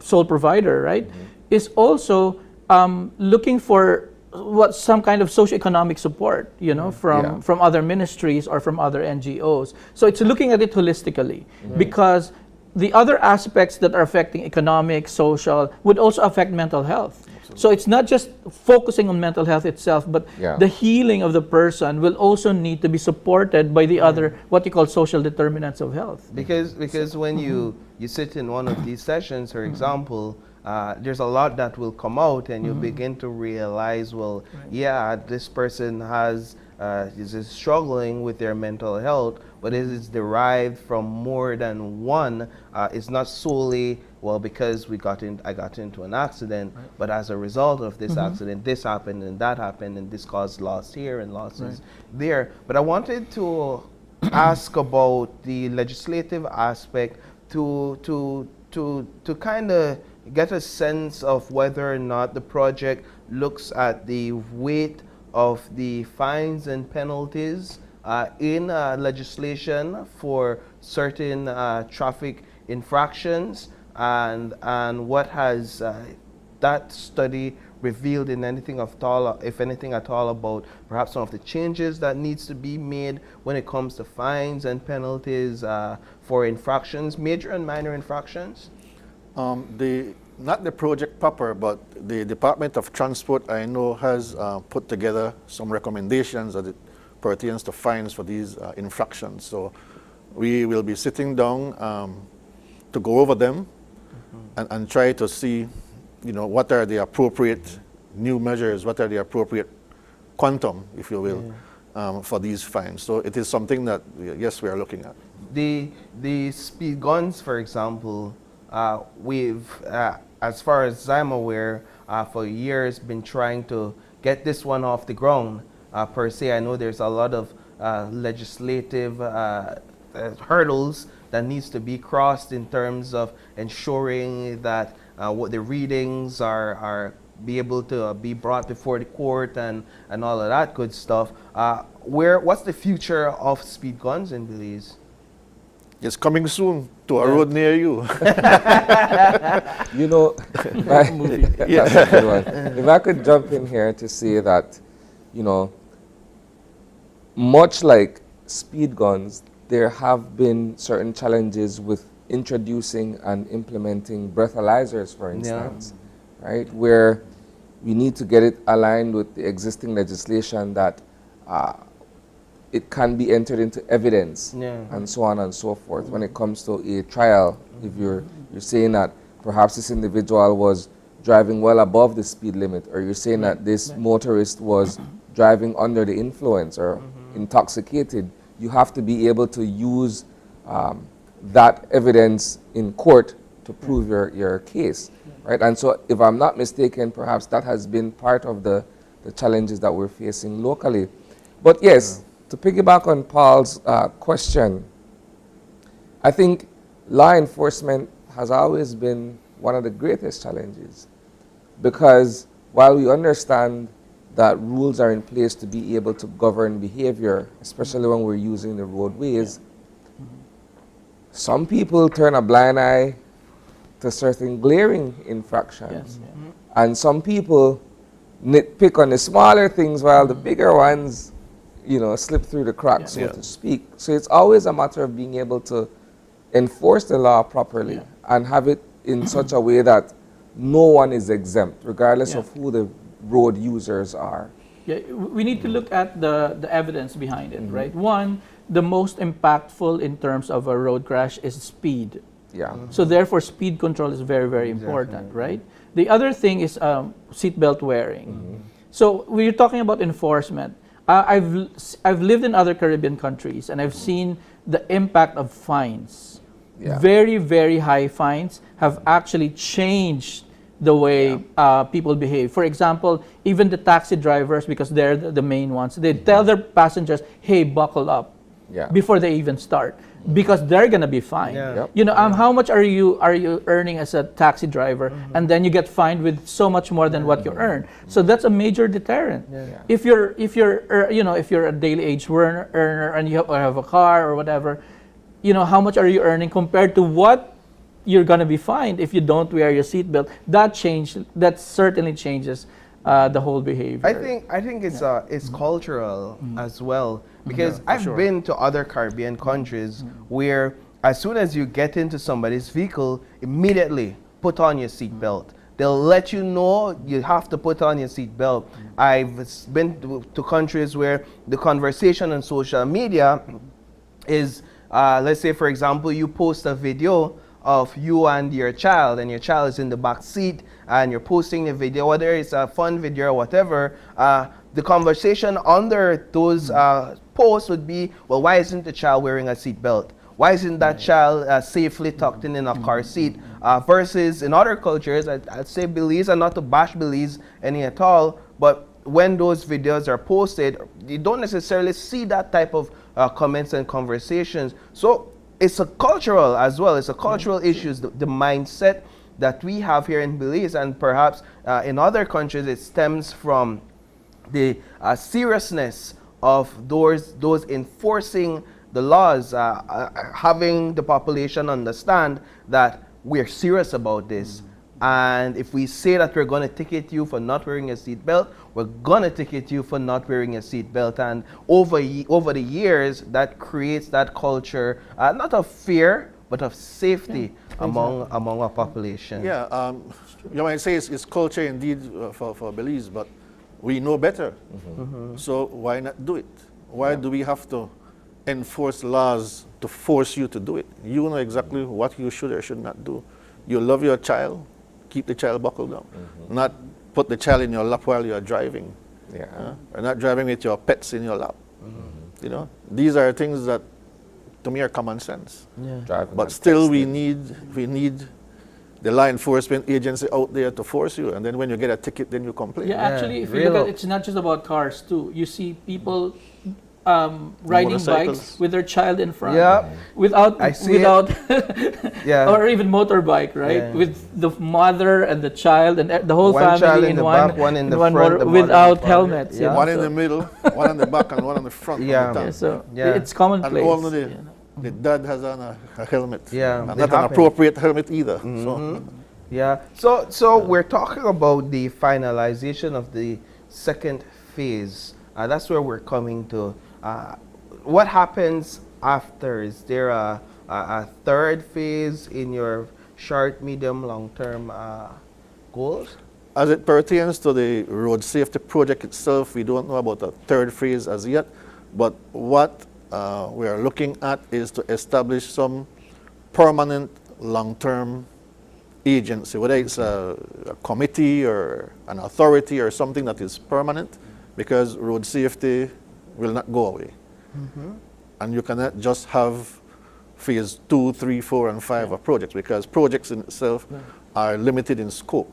sole provider, right, is also looking for some kind of socioeconomic support, you know, from other ministries or from other NGOs. So it's looking at it holistically, because the other aspects that are affecting economic, social, would also affect mental health. So it's not just focusing on mental health itself, but the healing of the person will also need to be supported by the other, what you call social determinants of health. Because when you sit in one of these sessions, for example, there's a lot that will come out, and you begin to realize, well, yeah, this person is struggling with their mental health, but it is derived from more than one. It's not solely, well, because I got into an accident, but as a result of this accident, this happened and that happened, and this caused loss here and losses there. But I wanted to ask about the legislative aspect to kind of get a sense of whether or not the project looks at the weight of the fines and penalties in legislation for certain traffic infractions, and what has that study revealed in anything at all, if anything at all, about perhaps some of the changes that needs to be made when it comes to fines and penalties for infractions, major and minor infractions? Not the project proper, but the Department of Transport, I know, has put together some recommendations as it pertains to fines for these infractions. So we will be sitting down to go over them and try to see, you know, what are the appropriate new measures, what are the appropriate quantum, if you will, for these fines. So it is something that, yes, we are looking at. The speed guns, for example, we've, as far as I'm aware, for years been trying to get this one off the ground. Per se, I know there's a lot of legislative hurdles that needs to be crossed in terms of ensuring that what the readings are be able to be brought before the court and all of that good stuff. What's the future of speed guns in Belize? It's coming soon to a road near you. You know, if I could jump in here to say that, you know, much like speed guns, there have been certain challenges with introducing and implementing breathalyzers, for instance, right? Where we need to get it aligned with the existing legislation that it can be entered into evidence and so on and so forth. When it comes to a trial, if you're saying that perhaps this individual was driving well above the speed limit, or you're saying that this motorist was driving under the influence or intoxicated, you have to be able to use that evidence in court to prove your case, right? And so if I'm not mistaken, perhaps that has been part of the challenges that we're facing locally. But yes, to piggyback on Paul's question, I think law enforcement has always been one of the greatest challenges, because while we understand that rules are in place to be able to govern behavior, especially when we're using the roadways, some people turn a blind eye to certain glaring infractions. Yes, And some people nitpick on the smaller things while the bigger ones, you know, slip through the cracks, so to speak. So it's always a matter of being able to enforce the law properly and have it in such a way that no one is exempt, regardless of who the road users are. Yeah, we need to look at the evidence behind it, right? One, the most impactful in terms of a road crash is speed. Yeah. So therefore, speed control is very, very important, right? The other thing is seatbelt wearing. So we're talking about enforcement. I've lived in other Caribbean countries, and I've seen the impact of fines. Very, very high fines have actually changed the way people behave. For example, even the taxi drivers, because they're the main ones, they tell their passengers, hey, buckle up before they even start, because they're gonna be fined. You know, how much are you earning as a taxi driver, and then you get fined with so much more than what you earn. So that's a major deterrent. If you're you know, if you're a daily wage earner and you have a car or whatever, you know, how much are you earning compared to what you're going to be fined if you don't wear your seatbelt? That certainly changes the whole behavior. I think it's cultural as well, because I've been to other Caribbean countries where as soon as you get into somebody's vehicle, immediately put on your seatbelt. They'll let you know you have to put on your seatbelt. I've been to countries where the conversation on social media is, let's say for example, you post a video of you and your child is in the back seat, and you're posting the video, whether it's a fun video or whatever, the conversation under those posts would be, well, why isn't the child wearing a seatbelt? Why isn't that child safely tucked in a car seat? Versus in other cultures, I'd say Belize, and not to bash Belize any at all, but when those videos are posted, you don't necessarily see that type of comments and conversations. So it's a cultural as well. It's a cultural issues, the mindset that we have here in Belize, and perhaps in other countries it stems from the seriousness of those enforcing the laws, having the population understand that we're serious about this. And if we say that we're going to ticket you for not wearing a seatbelt, we're going to ticket you for not wearing a seatbelt. And over the years, that creates that culture, not of fear, but of safety among our population. Yeah, you might say it's culture indeed for Belize, but we know better. So why not do it? Why do we have to enforce laws to force you to do it? You know exactly what you should or should not do. You love your child, keep the child buckled down. Not put the child in your lap while you're driving. Or not driving with your pets in your lap. You know, these are things that to me are common sense. But still we need the law enforcement agency out there to force you, and then when you get a ticket, then you complain. Yeah, actually, if you look at it, it's not just about cars too. You see people riding bikes with their child in front, without or even motorbike, right? With the mother and the child and the whole family in one in the front, without helmets. One in the middle, one in the back, and one on the front. It's commonplace. And all the dad has on a helmet. And not an appropriate helmet either. So we're talking about the finalization of the second phase. That's where we're coming to. What happens after? Is there a third phase in your short, medium, long-term goals? As it pertains to the road safety project itself, we don't know about a third phase as yet, but what we are looking at is to establish some permanent long-term agency, whether it's a committee or an authority or something that is permanent, because road safety will not go away. And you cannot just have phase 2, 3, 4, and 5 of projects, because projects in itself are limited in scope.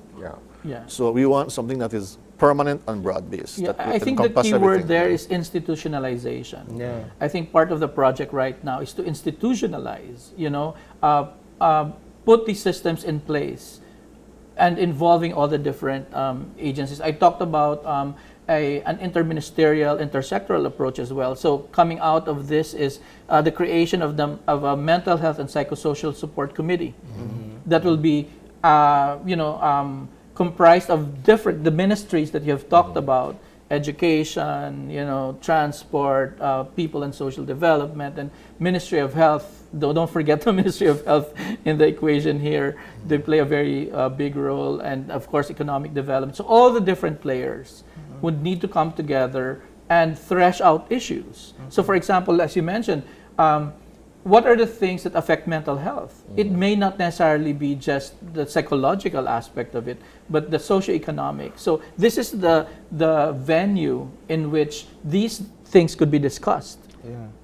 So we want something that is permanent and broad-based. I think the key word there is institutionalization. I think part of the project right now is to institutionalize, you know, put these systems in place and involving all the different agencies. I talked about an interministerial, intersectoral approach as well. So coming out of this is the creation of a mental health and psychosocial support committee. that will be, comprised of the ministries that you have talked about: education, transport, people and social development, and Ministry of Health. Don't forget the Ministry of Health in the equation here. They play a very big role, and of course economic development. So all the different players would need to come together and thresh out issues. So for example, as you mentioned, what are the things that affect mental health? It may not necessarily be just the psychological aspect of it, but the socioeconomic. So this is the venue in which these things could be discussed.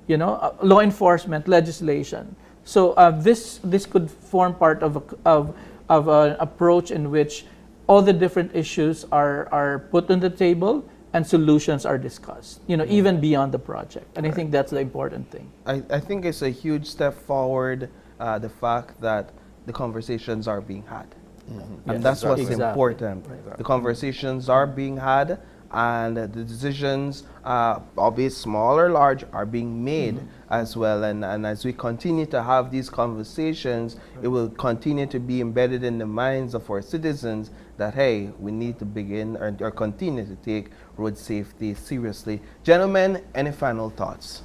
Law enforcement, legislation. So this could form part of an approach in which all the different issues are put on the table and solutions are discussed, even beyond the project. And I think that's the important thing. I think it's a huge step forward, the fact that the conversations are being had. And that's what's important. Right. The conversations are being had, and the decisions, albeit small or large, are being made as well. And as we continue to have these conversations, it will continue to be embedded in the minds of our citizens that, hey, we need to begin or continue to take road safety seriously. Gentlemen, any final thoughts?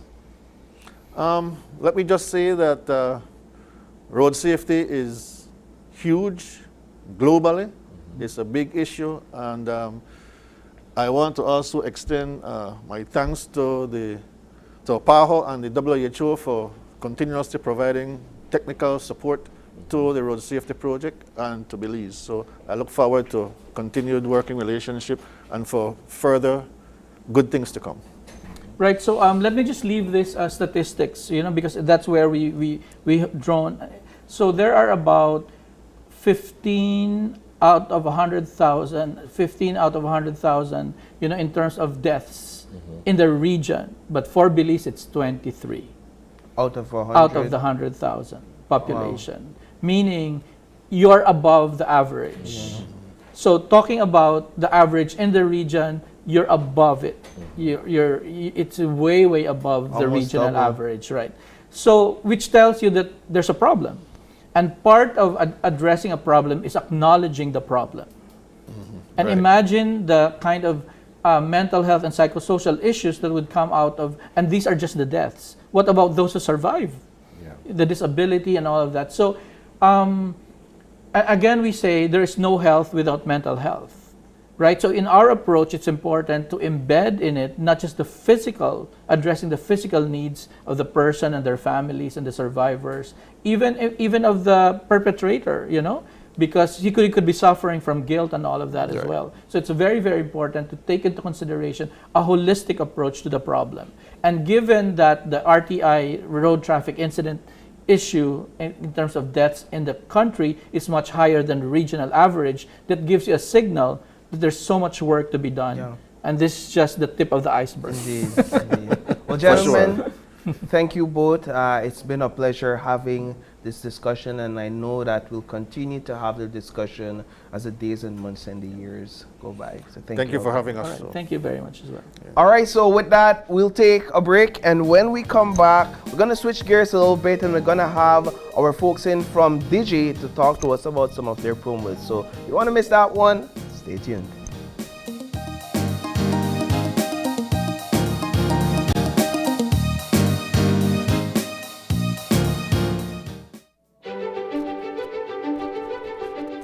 Let me just say that road safety is huge globally. It's a big issue, and I want to also extend my thanks to PAHO and the WHO for continuously providing technical support to the road safety project and to Belize. So I look forward to continued working relationship and for further good things to come. Right. So let me just leave this statistics, because that's where we drawn. So there are about 15 out of 100,000, in terms of deaths in the region. But for Belize, it's 23 out of 100? Out of the 100,000 population. Wow. Meaning you're above the average. So talking about the average in the region, you're above it. It's way above the regional average, right? So which tells you that there's a problem. And part of addressing a problem is acknowledging the problem. And imagine the kind of mental health and psychosocial issues that would come out of, and these are just the deaths. What about those who survive? The disability and all of that. So again, we say there is no health without mental health, right? So in our approach, it's important to embed in it not just the physical, addressing the physical needs of the person and their families and the survivors, even of the perpetrator, because he could be suffering from guilt and all of that as well. So it's very, very important to take into consideration a holistic approach to the problem. And given that the RTI, road traffic incident issue in terms of deaths in the country is much higher than the regional average, that gives you a signal that there's so much work to be done. And this is just the tip of the iceberg. Indeed. Well, gentlemen, thank you both. It's been a pleasure having this discussion, and I know that we'll continue to have the discussion as the days and months and the years go by. So thank you for having us. Right. Thank you very much as well. All right, so with that, we'll take a break, and when we come back, we're going to switch gears a little bit, and we're going to have our folks in from Digi to talk to us about some of their promos. So if you want to miss that one, stay tuned.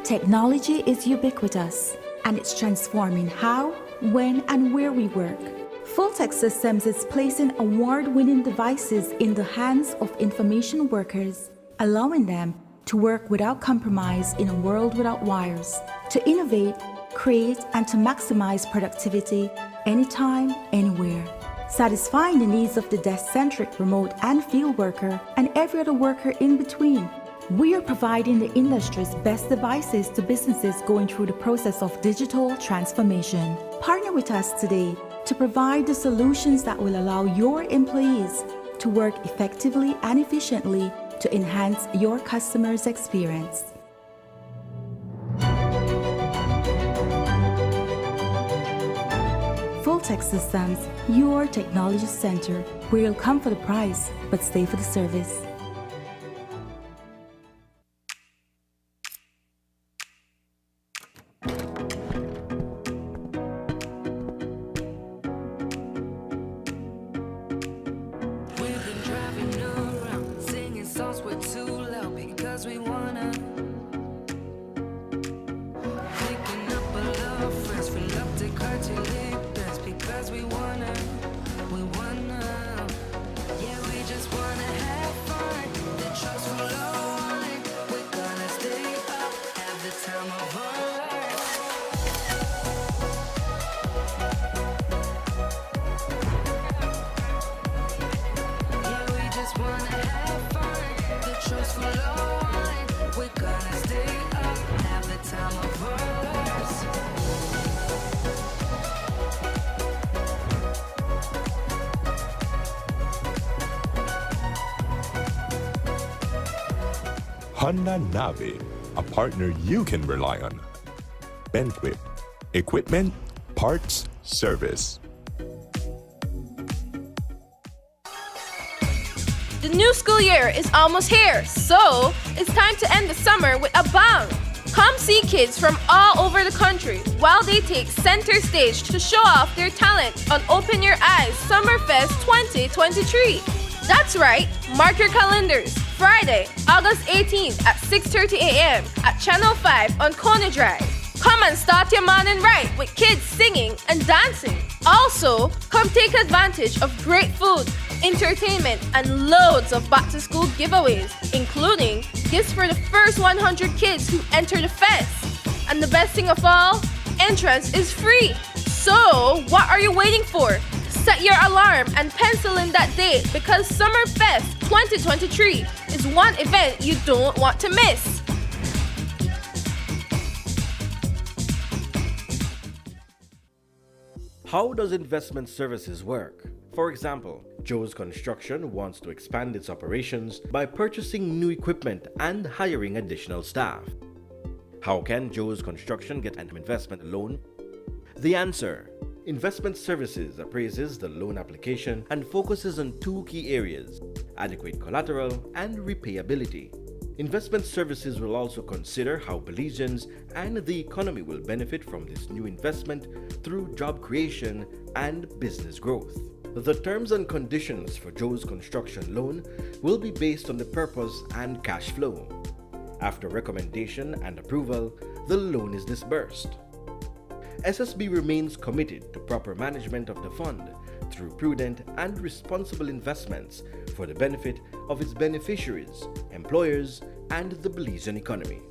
Technology is ubiquitous, and it's transforming how, when, and where we work. Full-Tech Systems is placing award-winning devices in the hands of information workers, allowing them to work without compromise in a world without wires, to innovate, create, and to maximize productivity anytime, anywhere. Satisfying the needs of the desk-centric remote and field worker and every other worker in between. We are providing the industry's best devices to businesses going through the process of digital transformation. Partner with us today to provide the solutions that will allow your employees to work effectively and efficiently to enhance your customers' experience. Full-Tech Systems, your technology center, where you'll come for the price, but stay for the service. because we wanna. Picking up a love friends, fill up the car to live. That's because we wanna. Yeah, we just wanna have fun. The trust will line. We're gonna stay up at the time of our life. Yeah, we just wanna have fun. The trust will line. We're gonna stay up at the time of our lives. Honda Navi, a partner you can rely on. Benquip, equipment, parts, service. The new school year is almost here, so it's time to end the summer with a bang. Come see kids from all over the country while they take center stage to show off their talent on Open Your Eyes Summerfest 2023. That's right, mark your calendars. Friday, August 18th at 6:30 a.m. at Channel 5 on Kona Drive. Come and start your morning right with kids singing and dancing. Also, come take advantage of great food, entertainment, and loads of back-to-school giveaways, including gifts for the first 100 kids who enter the fest. And the best thing of all, entrance is free. So, what are you waiting for? Set your alarm and pencil in that date because Summerfest 2023 is one event you don't want to miss. How does investment services work? For example, Joe's Construction wants to expand its operations by purchasing new equipment and hiring additional staff. How can Joe's Construction get an investment loan? The answer: Investment Services appraises the loan application and focuses on two key areas: adequate collateral and repayability. Investment Services will also consider how Belizeans and the economy will benefit from this new investment through job creation and business growth. The terms and conditions for Joe's Construction loan will be based on the purpose and cash flow. After recommendation and approval, the loan is disbursed. SSB remains committed to proper management of the fund through prudent and responsible investments for the benefit of its beneficiaries, employers, and the Belizean economy.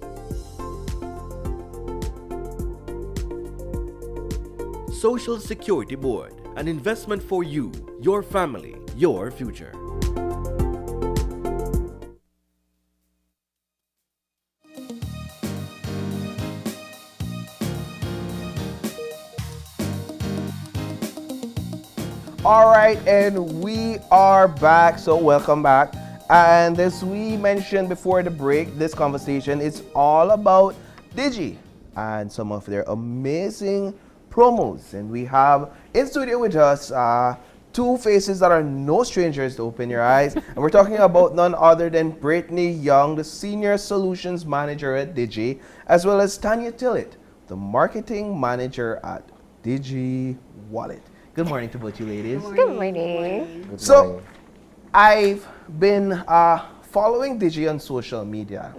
Social Security Board, an investment for you, your family, your future. All right, and we are back, so welcome back. And as we mentioned before the break, this conversation is all about Digi and some of their amazing promos. And we have in studio with us two faces that are no strangers to Open Your Eyes. And we're talking about none other than Brittany Young, the Senior Solutions Manager at Digi, as well as Tanya Tillett, the Marketing Manager at Digi Wallet. Good morning to both you ladies. Good morning. So, I've been following Digi on social media,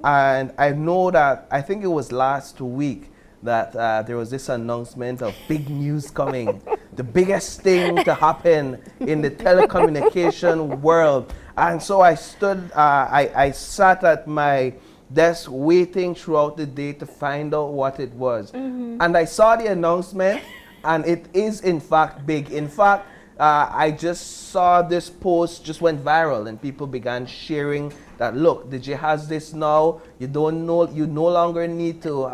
and I know that, I think it was last week, that there was this announcement of big news coming, the biggest thing to happen in the telecommunication world. And so I sat at my desk waiting throughout the day to find out what it was. And I saw the announcement, and it is in fact big. In fact, I just saw this post just went viral, and people began sharing that, look, Digi has this now. You no longer need to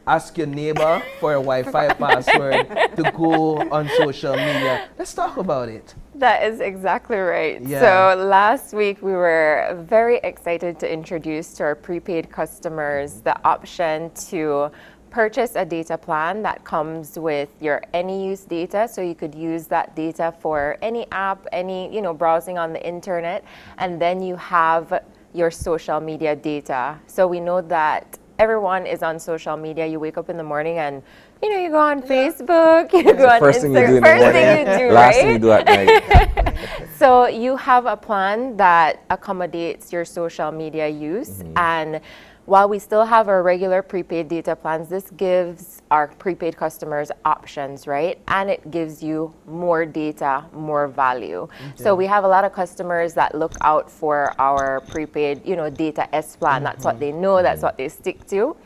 ask your neighbor for a Wi-Fi password to go on social media. Let's talk about it. That is exactly right. Yeah. So last week we were very excited to introduce to our prepaid customers the option to purchase a data plan that comes with your any use data, so you could use that data for any app, any browsing on the internet, and then you have your social media data. So we know that everyone is on social media. You wake up in the morning and, you know, you go on Facebook, you go on First thing you do in Instagram, the first thing morning, you do, last right? thing you do at night. So you have a plan that accommodates your social media use, and while we still have our regular prepaid data plans, this gives our prepaid customers options, right? And it gives you more data, more value. So we have a lot of customers that look out for our prepaid, you know, data S plan. That's what they know, that's what they stick to.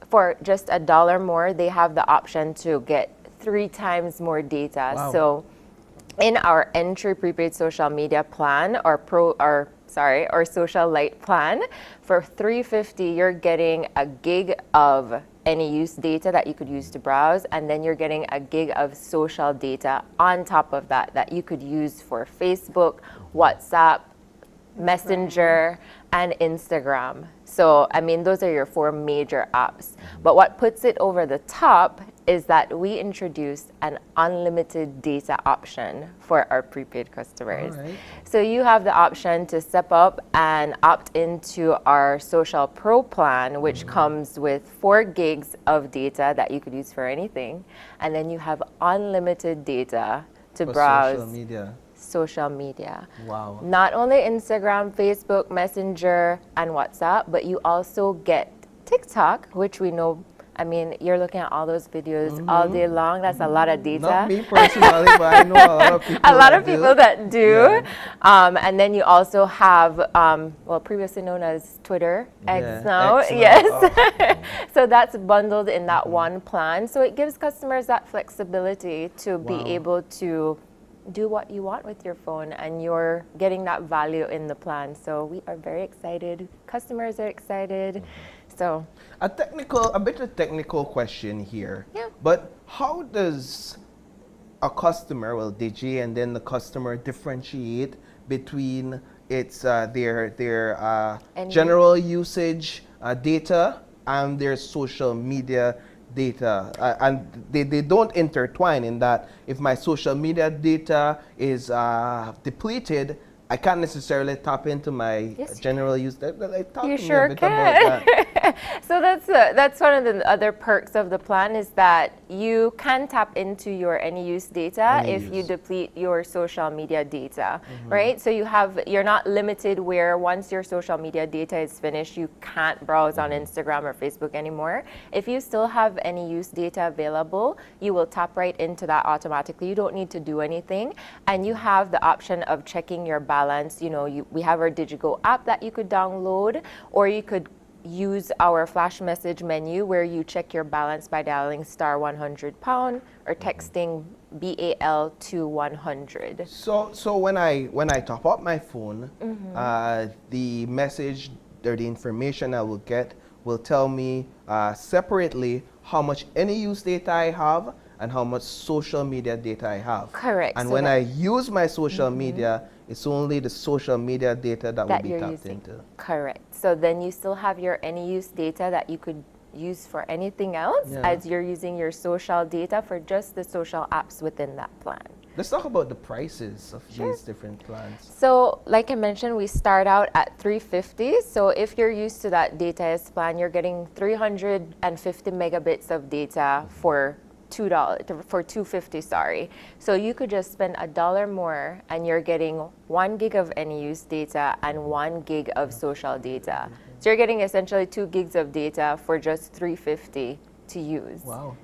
For just $1 more, they have the option to get 3 times more data. Wow. So in our entry prepaid social media plan, or social light plan, for $350, you're getting a gig of any use data that you could use to browse, and then you're getting a gig of social data on top of that you could use for Facebook, WhatsApp, Messenger, and Instagram. So, I mean, those are your 4 major apps. But what puts it over the top is that we introduced an unlimited data option for our prepaid customers. All right. So you have the option to step up and opt into our Social Pro plan, which comes with 4 gigs of data that you could use for anything. And then you have unlimited data to browse social media. Wow. Not only Instagram, Facebook, Messenger, and WhatsApp, but you also get TikTok, which we know, I mean, you're looking at all those videos all day long. That's a lot of data. Not me personally, but I know a lot of people. A lot of people that do. Yeah. And then you also have, well, previously known as Twitter, X now. X now. Yes. Oh. So that's bundled in that one plan. So it gives customers that flexibility to be able to do what you want with your phone, and you're getting that value in the plan. So we are very excited. Customers are excited. So a bit of technical question here. Yeah. But how does a customer, well, Digi, and then the customer differentiate between their general usage data and their social media data, and they don't intertwine in that if my social media data is depleted, I can't necessarily tap into my general use. You sure can. So that's one of the other perks of the plan, is that you can tap into your any use data if you deplete your social media data, right? So you're not limited where once your social media data is finished, you can't browse on Instagram or Facebook anymore. If you still have any use data available, you will tap right into that automatically. You don't need to do anything, and you have the option of checking your balance. You know, we have our Digi app that you could download, or you could use our flash message menu where you check your balance by dialing *100# or texting BAL to 100. So when I top up my phone, the message or the information I will get will tell me separately how much any use data I have and how much social media data I have. Correct. And so when I use my social media, it's only the social media data that will be tapped into. Correct. So then you still have your any use data that you could use for anything else, as you're using your social data for just the social apps within that plan. Let's talk about the prices of these different plans. So like I mentioned, we start out at $350. So if you're used to that data S plan, you're getting 350 megabits of data for $250, sorry. So you could just spend $1 more and you're getting 1 gig of any use data and 1 gig of social data. So you're getting essentially 2 gigs of data for just $350 to use. Wow.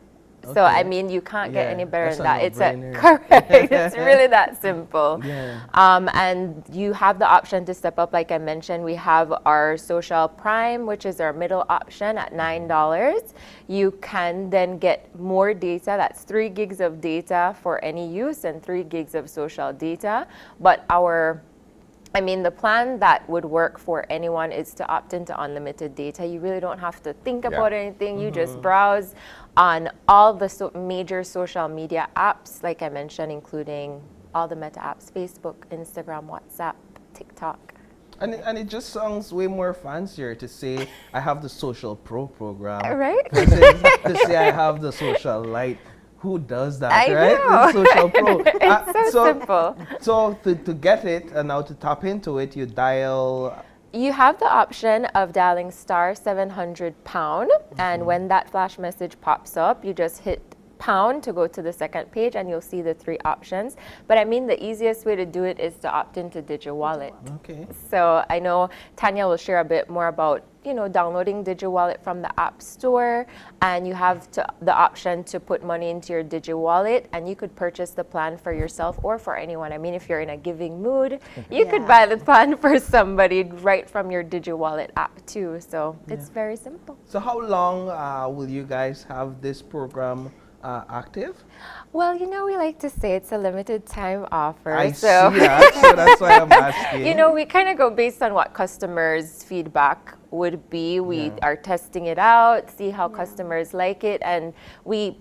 Okay. So I mean, you can't get any better than that. It's correct. It's really that simple. Yeah. And you have the option to step up. Like I mentioned, we have our Social Prime, which is our middle option at $9. You can then get more data. That's 3 gigs of data for any use and 3 gigs of social data. But the plan that would work for anyone is to opt into unlimited data. You really don't have to think about anything. You just browse on all the major social media apps, like I mentioned, including all the meta apps, Facebook, Instagram, WhatsApp, TikTok. And it just sounds way more fancier to say I have the Social Pro program. Right? To say I have the Social Lite. Who does that, right? Know. With Social Pro. It's so simple. So to get it and now to tap into it, you dial You have the option of dialing star 700#, and when that flash message pops up, you just hit pound to go to the second page, and you'll see the 3 options. But I mean, the easiest way to do it is to opt into DigiWallet. Okay. So I know Tanya will share a bit more about, you know, downloading DigiWallet from the App Store, and you have the option to put money into your DigiWallet, and you could purchase the plan for yourself or for anyone. I mean, if you're in a giving mood, you could buy the plan for somebody right from your DigiWallet app too. So it's very simple. So how long will you guys have this program active? Well, you know, we like to say it's a limited time offer. I see that, so that's why I'm asking. You know, we kind of go based on what customers' feedback would be. We are testing it out, see how customers like it, and we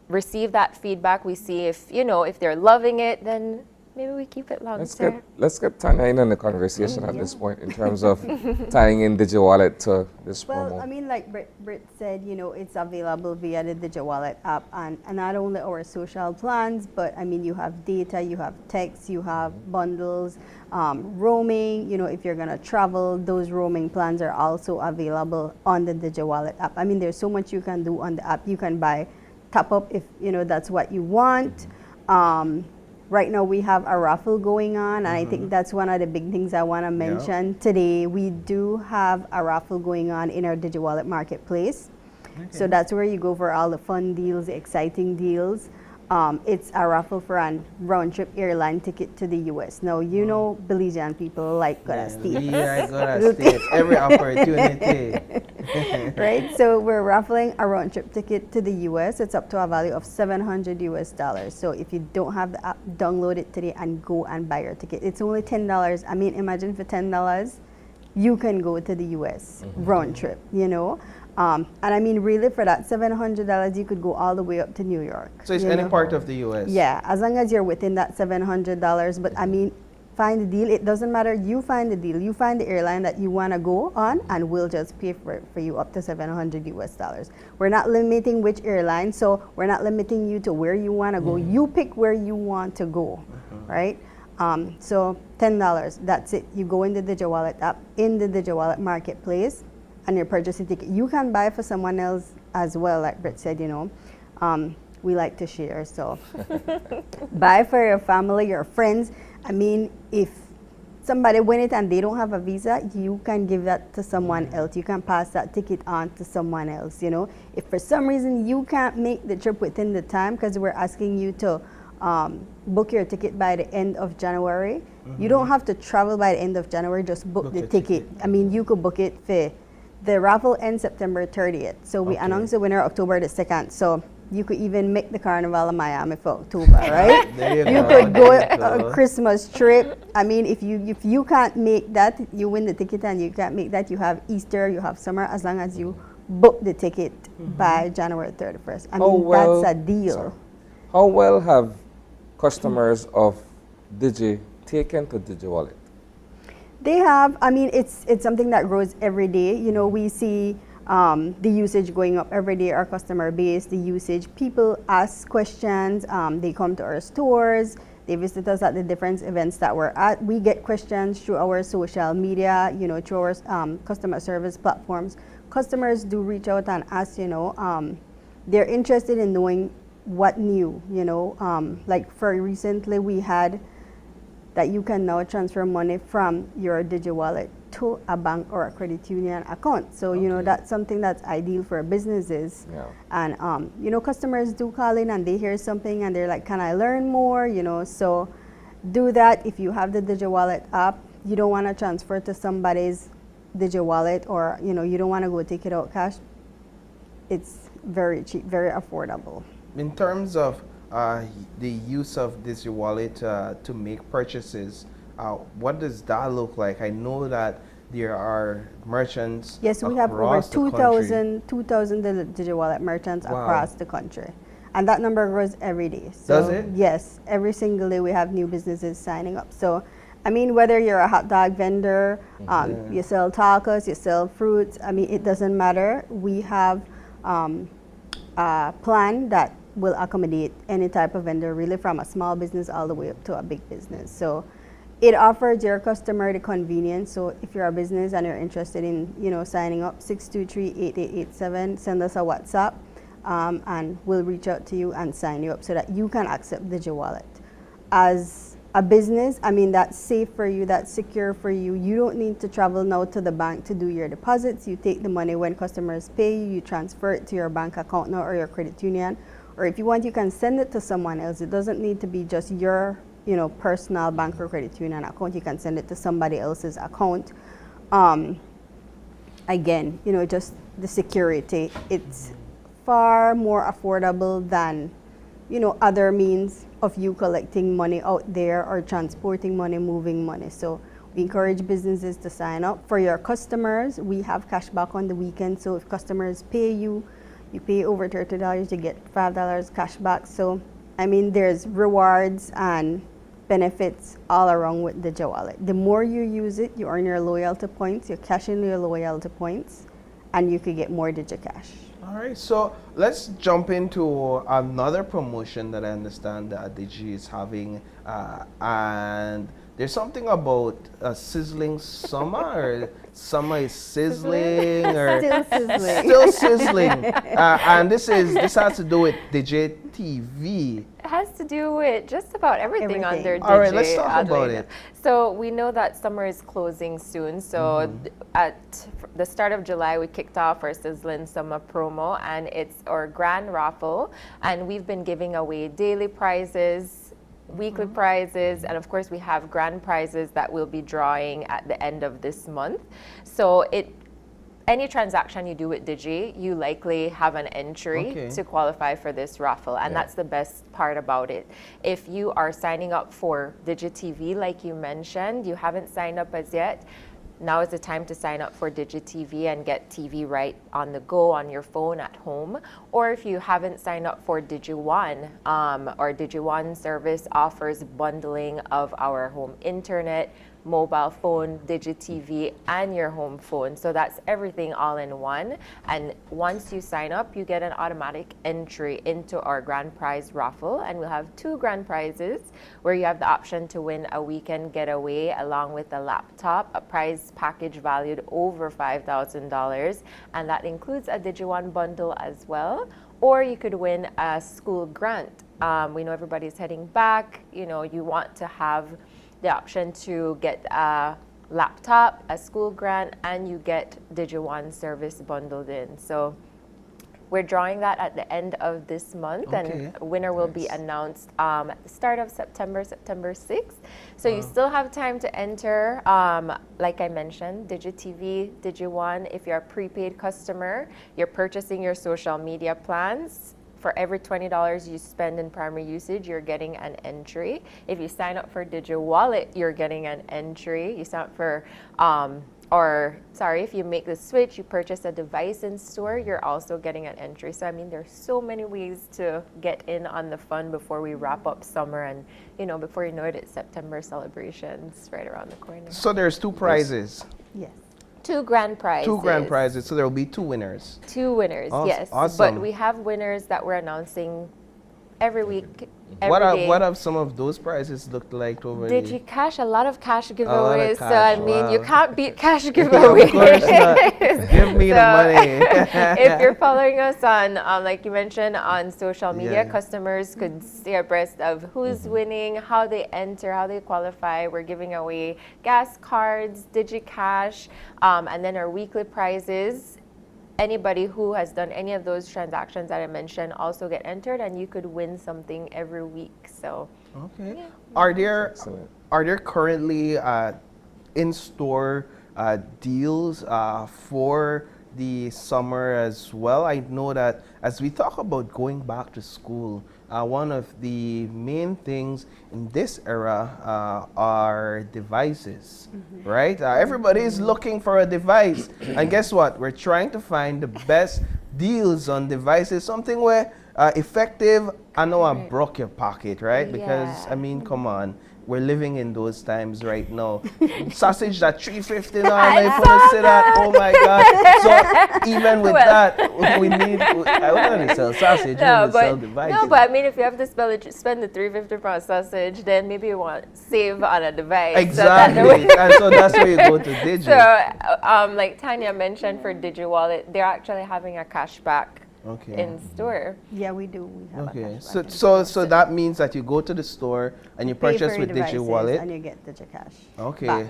receive that feedback. We see if, you know, if they're loving it, then maybe we keep it long term. Let's get Tanya in on the conversation at this point in terms of tying in DigiWallet to this promo. Well, I mean, like Britt said, you know, it's available via the DigiWallet app, and not only our social plans, but I mean, you have data, you have text, you have bundles, roaming. You know, if you're gonna travel, those roaming plans are also available on the DigiWallet app. I mean, there's so much you can do on the app. You can buy top up if, you know, that's what you want. Right now we have a raffle going on, and I think that's one of the big things I want to mention today. We do have a raffle going on in our DigiWallet marketplace. So that's where you go for all the fun deals, the exciting deals. It's a raffle for a round-trip airline ticket to the U.S. Now, you know, Belizean people like gotta stay. Yeah, gotta stay. Every opportunity. Right? So we're raffling a round-trip ticket to the U.S. It's up to a value of $700 US. So if you don't have the app, download it today and go and buy your ticket. It's only $10. I mean, imagine for $10, you can go to the U.S. round trip, you know? And I mean, really, for that $700, you could go all the way up to New York. So it's any part of the U.S.? Yeah, as long as you're within that $700. But I mean, find the deal. It doesn't matter. You find the deal. You find the airline that you want to go on, and we'll just pay for it for you up to $700 US. We're not limiting which airline, so we're not limiting you to where you want to go. You pick where you want to go, right? So $10, that's it. You go in the DigiWallet app, in the DigiWallet marketplace, and you're purchasing ticket. You can buy for someone else as well, like Britt said, you know. We like to share, so buy for your family, your friends. I mean, if somebody win it and they don't have a visa, you can give that to someone else. You can pass that ticket on to someone else, you know. If for some reason you can't make the trip within the time, because we're asking you to book your ticket by the end of January, you don't have to travel by the end of January, just book the ticket. I mean, you could book it for the raffle ends September 30th. So we announce the winner October the 2nd. So you could even make the Carnival of Miami for October, right? You could go a Christmas trip. I mean, if you can't make that, you win the ticket, and you can't make that, you have Easter, you have summer, as long as you book the ticket by January 31st. I mean, that's a deal. Sorry. How well have customers of Digi taken to DigiWallet? They have. I mean, it's something that grows every day. You know, we see the usage going up every day, our customer base, the usage. People ask questions. They come to our stores. They visit us at the different events that we're at. We get questions through our social media, you know, through our customer service platforms. Customers do reach out and ask, you know, they're interested in knowing what new, you know. Like for recently we had that you can now transfer money from your DigiWallet to a bank or a credit union account. So, you know, that's something that's ideal for businesses. And, you know, customers do call in and they hear something and they're like, can I learn more? You know, so do that. If you have the DigiWallet app, you don't want to transfer to somebody's DigiWallet, or, you know, you don't want to go take it out cash. It's very cheap, very affordable. In terms of the use of DigiWallet to make purchases, what does that look like? I know that there are merchants. Yes, we have over 2,000 DigiWallet merchants across the country. And that number grows every day. So does it? Yes, every single day we have new businesses signing up. So, I mean, whether you're a hot dog vendor, you sell tacos, you sell fruits, I mean, it doesn't matter. We have a plan that will accommodate any type of vendor, really, from a small business all the way up to a big business. So It offers your customer the convenience. So if you're a business and you're interested in, signing up, 623-8887, send us a WhatsApp, and we'll reach out to you and sign you up so that you can accept Digi Wallet. As a business, I mean, that's safe for you, that's secure for you. You don't need to travel now to the bank to do your deposits. You take the money when customers pay you, you transfer it to your bank account now or your credit union. Or if you want, you can send it to someone else. It doesn't need to be just your personal bank or credit union account. You can send it to somebody else's account. Again, just the security. It's far more affordable than, other means of you collecting money out there or transporting money, moving money. So we encourage businesses to sign up. For your customers, we have cash back on the weekend. So if customers pay you, you pay over $30, you get $5 cash back. So, I mean, there's rewards and benefits all around with the Digi Wallet. The more you use it, you earn your loyalty points, you cash in your loyalty points, and you could get more DigiCash. All right, so let's jump into another promotion that I understand that Digi is having, and there's something about sizzling summer, or summer is sizzling, or Still sizzling. still sizzling, and this has to do with Digi TV. It has to do with just about everything under Digi. All right, let's talk about it. So we know that summer is closing soon. So at the start of July, we kicked off our Sizzling Summer promo, and it's our grand raffle. And we've been giving away daily prizes, weekly prizes, and of course we have grand prizes that we'll be drawing at the end of this month. So any transaction you do with Digi, you likely have an entry to qualify for this raffle, and that's the best part about it. If you are signing up for Digi TV, like you mentioned, you haven't signed up as yet, now is the time to sign up for Digi TV and get TV right on the go on your phone at home. Or if you haven't signed up for Digi One, our Digi One service offers bundling of our home internet, mobile phone, Digi TV, and your home phone. So that's everything all in one. And once you sign up, you get an automatic entry into our grand prize raffle. And we'll have 2 grand prizes where you have the option to win a weekend getaway along with a laptop, a prize package valued over $5,000. And that includes a Digi One bundle as well. Or you could win a school grant. We know everybody's heading back. You want to have the option to get a laptop, a school grant, and you get Digi One service bundled in. So we're drawing that at the end of this month, and a winner will be announced at the start of September 6th. So you still have time to enter. Like I mentioned, Digi TV, Digi One. If you're a prepaid customer, you're purchasing your social media plans. For every $20 you spend in primary usage, you're getting an entry. If you sign up for Digi Wallet, you're getting an entry. You sign up for, if you make the switch, you purchase a device in store, you're also getting an entry. So, I mean, there's so many ways to get in on the fun before we wrap up summer. And, before you know it, it's September celebrations right around the corner. So there's 2 prizes. Yes. 2 grand prizes. 2 grand prizes, so there will be 2 winners. 2 winners, yes. Awesome. But we have winners that we're announcing every week, What day. have some of those prizes looked like over Digi Cash, a lot of cash lot of giveaways. So cash, I mean, wow. you can't beat cash giveaways. Of course not. Give me the money. If you're following us on, like you mentioned, on social media, Yeah. customers could stay abreast of who's winning, how they enter, how they qualify. We're giving away gas cards, Digi Cash, and then our weekly prizes. Anybody who has done any of those transactions that I mentioned also get entered, and you could win something every week. So, okay. Are there currently in-store deals for the summer as well? I know that as we talk about going back to school, one of the main things in this era are devices, right? Everybody is looking for a device. And guess what? We're trying to find the best deals on devices, something where effective, I know I broke your pocket, right? Because, I mean, come on. we're living in those times right now. Sausage that $3.50 now, you put say that. Oh my God! So even with that, we need. I wouldn't really sell sausage. No, We sell devices. no, but I mean, if you have to spend the $3.50 for a sausage, then maybe you want save on a device. Exactly, and so that's where you go to Digi. So, like Tanya mentioned, for Digi Wallet, they're actually having a cashback in store. Yeah, we do. We have a Okay, cashback. so that means that you go to the store and you Pay purchase for with your Digi devices Wallet. and you get Digi Cash. Okay. back.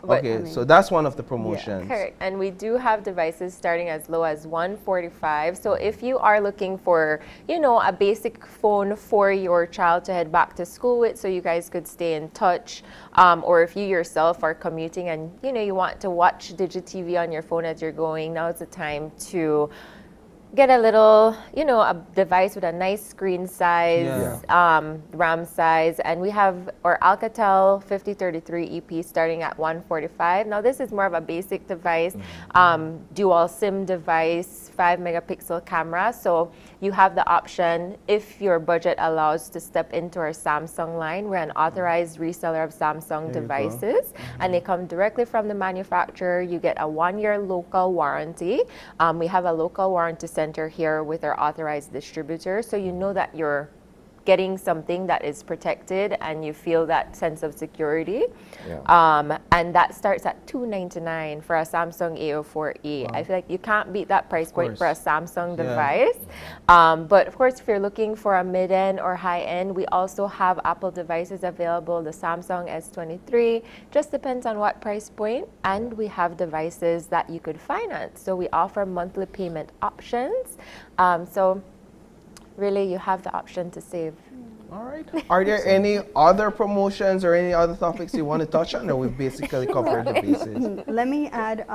But- Okay, so that's one of the promotions. Correct. And we do have devices starting as low as $145. So if you are looking for, you know, a basic phone for your child to head back to school with, so you guys could stay in touch, or if you yourself are commuting and, you know, you want to watch Digi TV on your phone as you're going, now's the time to get a little, you know, a device with a nice screen size, RAM size, and we have our Alcatel 5033 EP starting at $145. Now this is more of a basic device, dual SIM device, 5-megapixel camera. So you have the option, if your budget allows, to step into our Samsung line. We're an authorized reseller of Samsung devices, and they come directly from the manufacturer. You get a 1-year local warranty. We have a local warranty center here with our authorized distributor, so you know that you're getting something that is protected and you feel that sense of security. And that starts at $299 for a Samsung A04e. I feel like you can't beat that price point for a Samsung device. But of course, if you're looking for a mid-end or high-end, we also have Apple devices available, the Samsung S23, just depends on what price point. And we have devices that you could finance. So we offer monthly payment options. So really, you have the option to save. All right. Are there any other promotions or any other topics you want to touch on, or we've basically covered the bases? Let me add,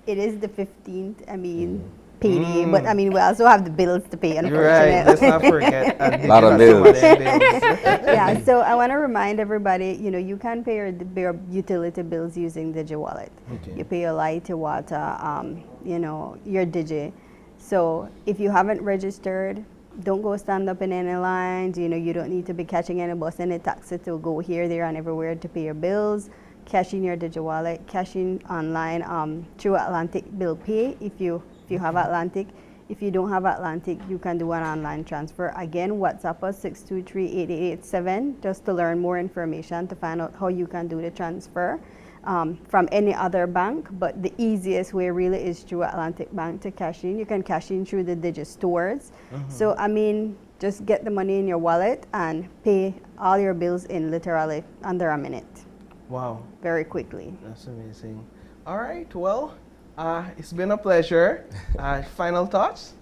it is the 15th, I mean, payday, but I mean, we also have the bills to pay, unfortunately. Right, let's not forget. A lot of bills. Yeah, so I want to remind everybody, you know, you can pay your utility bills using Digi Wallet. Okay. You pay your light, your water, you know, your Digi. So if you haven't registered, don't go stand up in any lines. You know, you don't need to be catching any bus, any taxi to go here, there, and everywhere to pay your bills. Cash in your Digi Wallet, cash in online through Atlantic Bill Pay if you have Atlantic. If you don't have Atlantic, you can do an online transfer. Again, WhatsApp us 623-8887 just to learn more information to find out how you can do the transfer from any other bank. But the easiest way really is through Atlantic Bank to cash in. You can cash in through the Digi stores. So I mean, just get the money in your wallet and pay all your bills in literally under a minute. Wow. Very quickly. That's amazing. All right, well, it's been a pleasure. Final thoughts?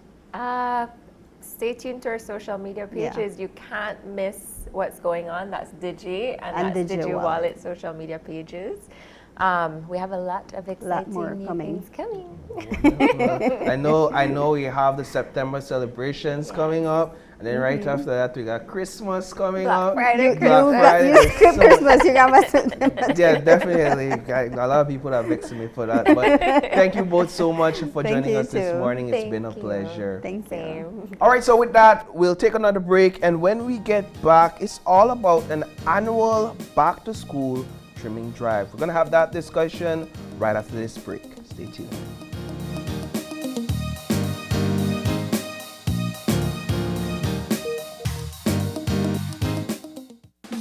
Stay tuned to our social media pages. You can't miss what's going on. That's Digi, and that's Digi Wallet social media pages. We have a lot of exciting new things coming. I know we have the September celebrations coming up, and then right after that we got Christmas coming up. Black Friday. You skip Christmas, you got my September. Yeah, definitely. A lot of people are vexing me for that. But thank you both so much for joining us this morning. It's been a pleasure. Thank you. All right, so with that, we'll take another break, and when we get back, it's all about an annual back to school trimming drive. We're gonna have that discussion right after this break. Stay tuned.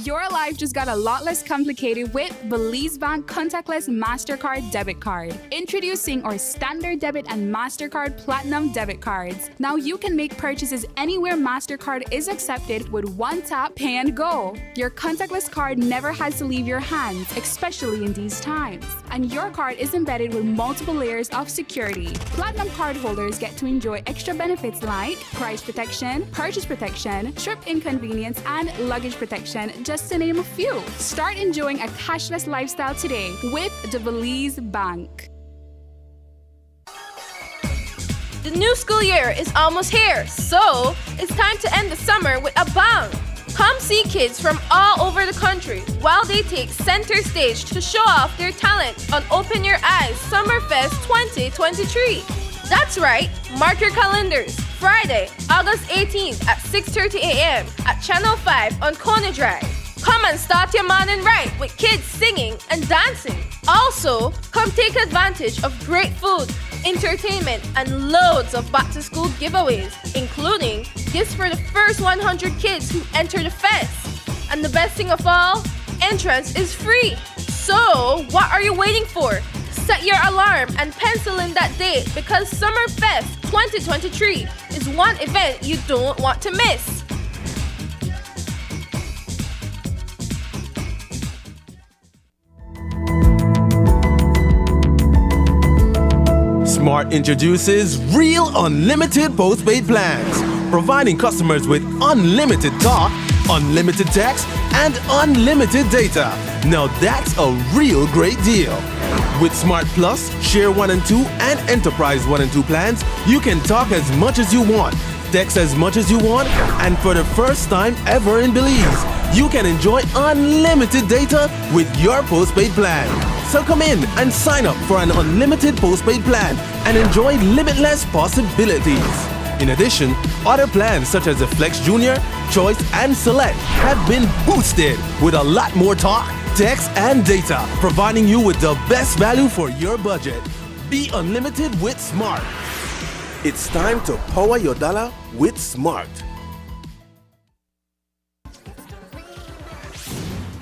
Your life just got a lot less complicated with Belize Bank contactless MasterCard debit card. Introducing our standard debit and MasterCard Platinum debit cards. Now you can make purchases anywhere MasterCard is accepted with one tap, pay and go. Your contactless card never has to leave your hands, especially in these times. And your card is embedded with multiple layers of security. Platinum card holders get to enjoy extra benefits like price protection, purchase protection, trip inconvenience, and luggage protection, just to name a few. Start enjoying a cashless lifestyle today with the Belize Bank. The new school year is almost here, so it's time to end the summer with a bang. Come see kids from all over the country while they take center stage to show off their talent on Open Your Eyes Summerfest 2023. That's right, mark your calendars. Friday, August 18th at 6:30 a.m. at Channel 5 on Kona Drive. Come and start your morning right with kids singing and dancing. Also, come take advantage of great food, entertainment, and loads of back-to-school giveaways, including gifts for the first 100 kids who enter the fest. And the best thing of all, entrance is free. So, what are you waiting for? Set your alarm and pencil in that date because Summerfest 2023 is one event you don't want to miss. Smart introduces Real Unlimited Postpaid Plans, providing customers with unlimited talk, unlimited text, and unlimited data. Now that's a real great deal. With Smart Plus, Share 1 and 2, and Enterprise 1 and 2 plans, you can talk as much as you want, text as much as you want, and for the first time ever in Belize, you can enjoy unlimited data with your postpaid plan. So come in and sign up for an unlimited postpaid plan and enjoy limitless possibilities. In addition, other plans such as the Flex Junior, Choice, and Select have been boosted with a lot more talk, text, and data, providing you with the best value for your budget. Be unlimited with Smart. It's time to power your dollar with Smart.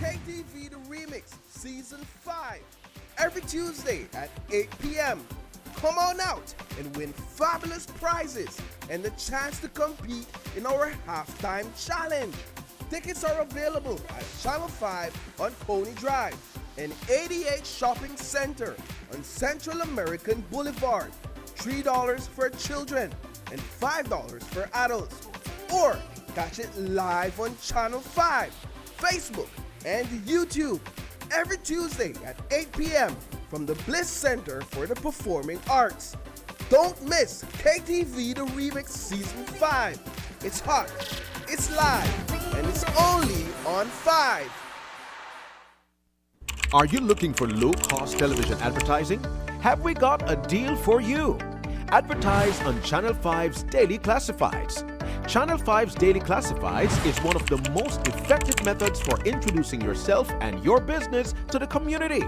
KTV The Remix Season 5, every Tuesday at 8 p.m. Come on out and win fabulous prizes and the chance to compete in our halftime challenge. Tickets are available at Channel 5 on Pony Drive and 88 Shopping Center on Central American Boulevard. $3 for children and $5 for adults. Or catch it live on Channel 5, Facebook, and YouTube every Tuesday at 8 p.m. from the Bliss Center for the Performing Arts. Don't miss KTV The Remix Season 5. It's hot, it's live, and it's only on 5. Are you looking for low-cost television advertising? Have we got a deal for you? Advertise on Channel 5's Daily Classifieds. Channel 5's Daily Classifieds is one of the most effective methods for introducing yourself and your business to the community.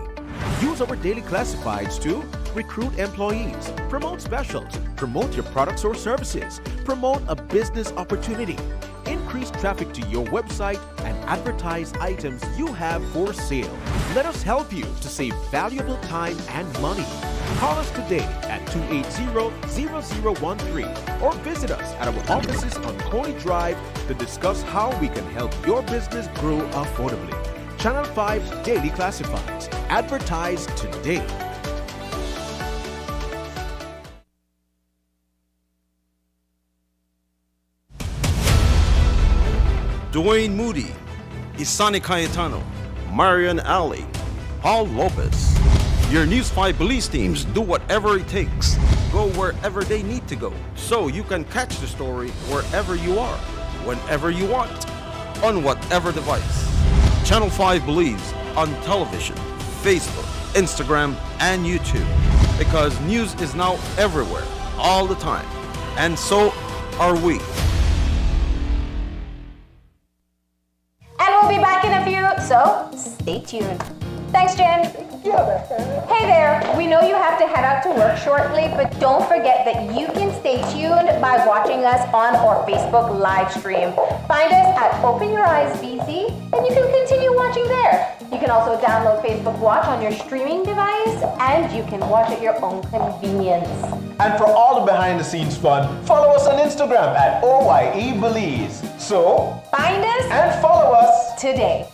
Use our Daily Classifieds to recruit employees, promote specials, promote your products or services, promote a business opportunity, increase traffic to your website, and advertise items you have for sale. Let us help you to save valuable time and money. Call us today at 280-0013 or visit us at our offices on Coney Drive to discuss how we can help your business grow affordably. Channel 5's Daily Classifieds. Advertise today. Dwayne Moody, Isani Cayetano, Marion Alley, Paul Lopez. Your News 5 Belize teams do whatever it takes, go wherever they need to go, so you can catch the story wherever you are, whenever you want, on whatever device. Channel 5 Belize on television, Facebook, Instagram, and YouTube, because news is now everywhere, all the time, and so are we. And we'll be back in a few, so stay tuned. Thanks, Jen. Hey there, we know you have to head out to work shortly, but don't forget that you can stay tuned by watching us on our Facebook live stream. Find us at Open Your Eyes BC, and you can continue watching there. You can also download Facebook Watch on your streaming device, and you can watch at your own convenience. And for all the behind-the-scenes fun, follow us on Instagram at OYE Belize. So, find us and follow us today.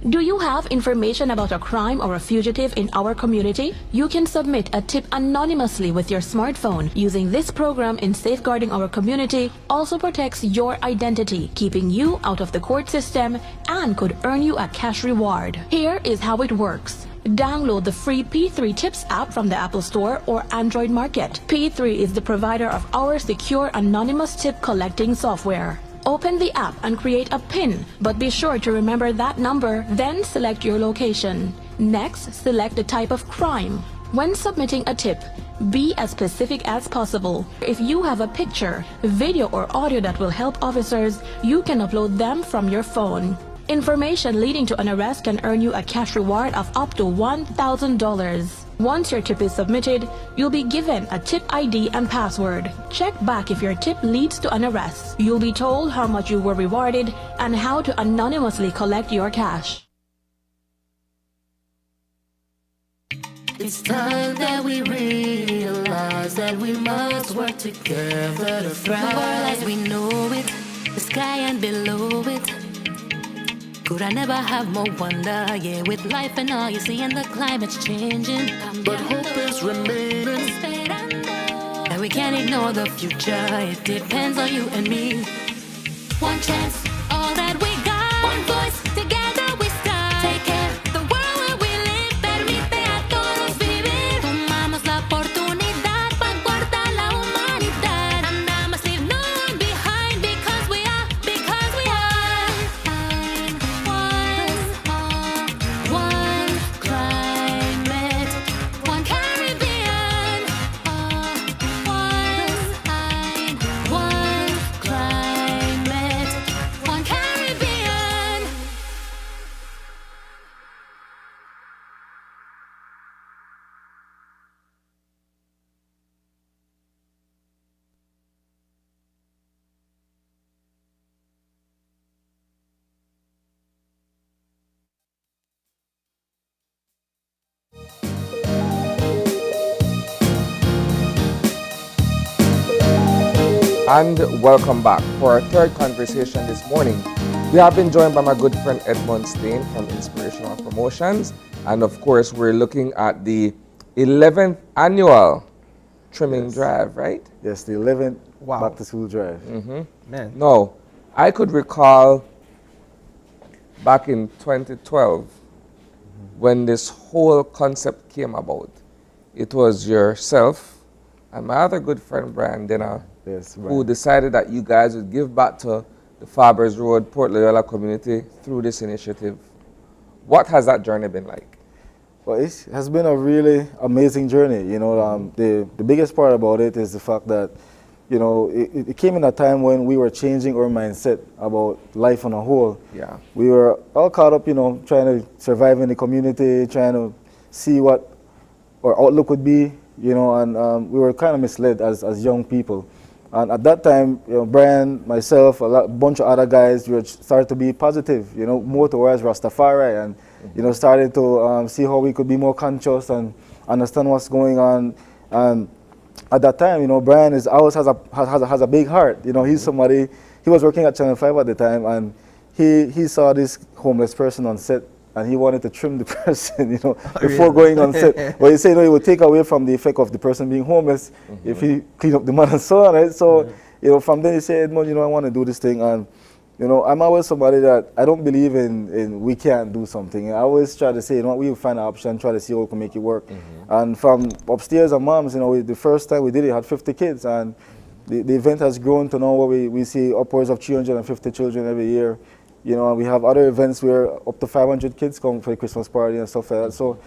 Do you have information about a crime or a fugitive in our community? You can submit a tip anonymously with your smartphone. Using this program in safeguarding our community also protects your identity, keeping you out of the court system, and could earn you a cash reward. Here is how it works. Download the free P3 Tips app from the Apple Store or Android Market. P3 is the provider of our secure anonymous tip collecting software. Open the app and create a PIN, but be sure to remember that number, then select your location. Next, select the type of crime. When submitting a tip, be as specific as possible. If you have a picture, video, or audio that will help officers, you can upload them from your phone. Information leading to an arrest can earn you a cash reward of up to $1,000. Once your tip is submitted, you'll be given a tip ID and password. Check back if your tip leads to an arrest. You'll be told how much you were rewarded and how to anonymously collect your cash. It's time that we realize that we must work together to thrive. The world as we know it, the sky and below it. Could I never have more wonder? Yeah, with life and all you see and the climate's changing, but hope is remaining. And we can't ignore the future. It depends on you and me. One chance, all that we got. One voice, together we stand. Take care, the world where we live. Permite a todos vivir. Tomamos la oportunidad para guardar la humanidad. And I must leave no one behind because we are. One climate, one Caribbean. One climate, one Caribbean. And welcome back. For our third conversation this morning, we have been joined by my good friend Edmund Stain from Inspirational Promotions. And of course, we're looking at the 11th annual trimming drive, right? Yes, the 11th back to school drive. Man. No, I could recall back in 2012 when this whole concept came about. It was yourself and my other good friend Brian Denner who decided that you guys would give back to the Farbers Road, Port Loyola community through this initiative. What has that journey been like? Well, it has been a really amazing journey. You know, the biggest part about it is the fact that, you know, it came in a time when we were changing our mindset about life on a whole. Yeah. We were all caught up, you know, trying to survive in the community, trying to see what our outlook would be, you know, and we were kind of misled as young people. And at that time, you know, Brian, myself, a bunch of other guys, we started to be positive, you know, more towards Rastafari, and you know, started to see how we could be more conscious and understand what's going on. And at that time, you know, Brian always has a big heart. You know, he's somebody. He was working at Channel 5 at the time, and he saw this homeless person on set, and he wanted to trim the person, you know, before going on set. But he said, you know, it would take away from the effect of the person being homeless if he cleaned up the mud and so on, right? So, you know, from then he said, Edmund, you know, I want to do this thing. And, you know, I'm always somebody that I don't believe in we can't do something. I always try to say, you know, we will find an option, try to see how we can make it work. And from upstairs at Mom's, you know, the first time we did it, had 50 kids. And the event has grown to now where we see upwards of 350 children every year. You know, and we have other events where up to 500 kids come for the Christmas party and stuff like that. So,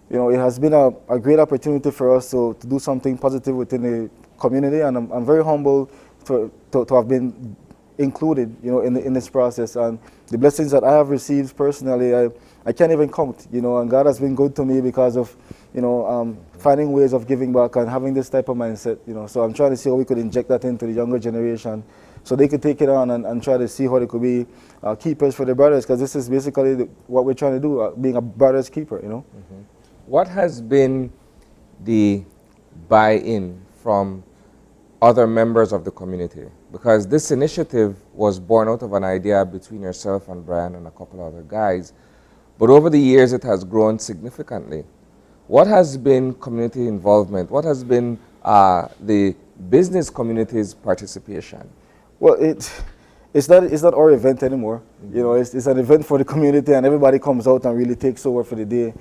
you know, it has been a great opportunity for us to do something positive within the community, and I'm very humble to have been included, you know, in this process. And the blessings that I have received personally, I can't even count, you know, and God has been good to me because of, you know, finding ways of giving back and having this type of mindset, you know. So I'm trying to see how we could inject that into the younger generation, so they could take it on and try to see how they could be keepers for their brothers, because this is basically what we're trying to do, being a brother's keeper, you know. What has been the buy-in from other members of the community? Because this initiative was born out of an idea between yourself and Brian and a couple of other guys, but over the years it has grown significantly. What has been community involvement? What has been the business community's participation? Well, it's not our event anymore. You know, it's an event for the community, and everybody comes out and really takes over for the day.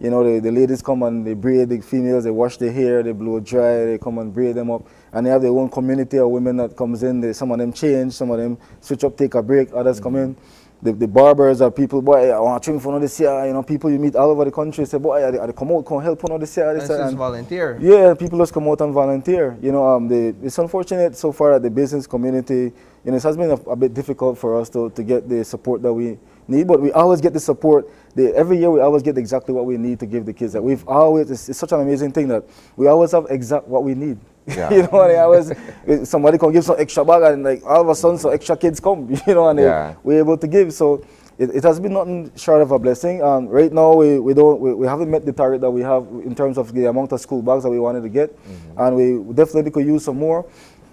You know, the ladies come and they braid the females, they wash their hair, they blow dry, they come and braid them up. And they have their own community of women that comes in. Some of them change, some of them switch up, take a break, others come in. The barbers are people, boy, I want to trim for this year. You know, people you meet all over the country say, boy, I come out, come help for this year. This is volunteer. Yeah, people just come out and volunteer. You know, it's unfortunate so far that the business community, you know, it has been a bit difficult for us to get the support that we need, but we always get the support. Every year we always get exactly what we need to give the kids. That we've always, it's such an amazing thing that we always have exact what we need. Yeah. You know, they always, somebody can give some extra bag and like all of a sudden some extra kids come, you know, and we're able to give. So it has been nothing short of a blessing. Right now we haven't met the target that we have in terms of the amount of school bags that we wanted to get, and we definitely could use some more.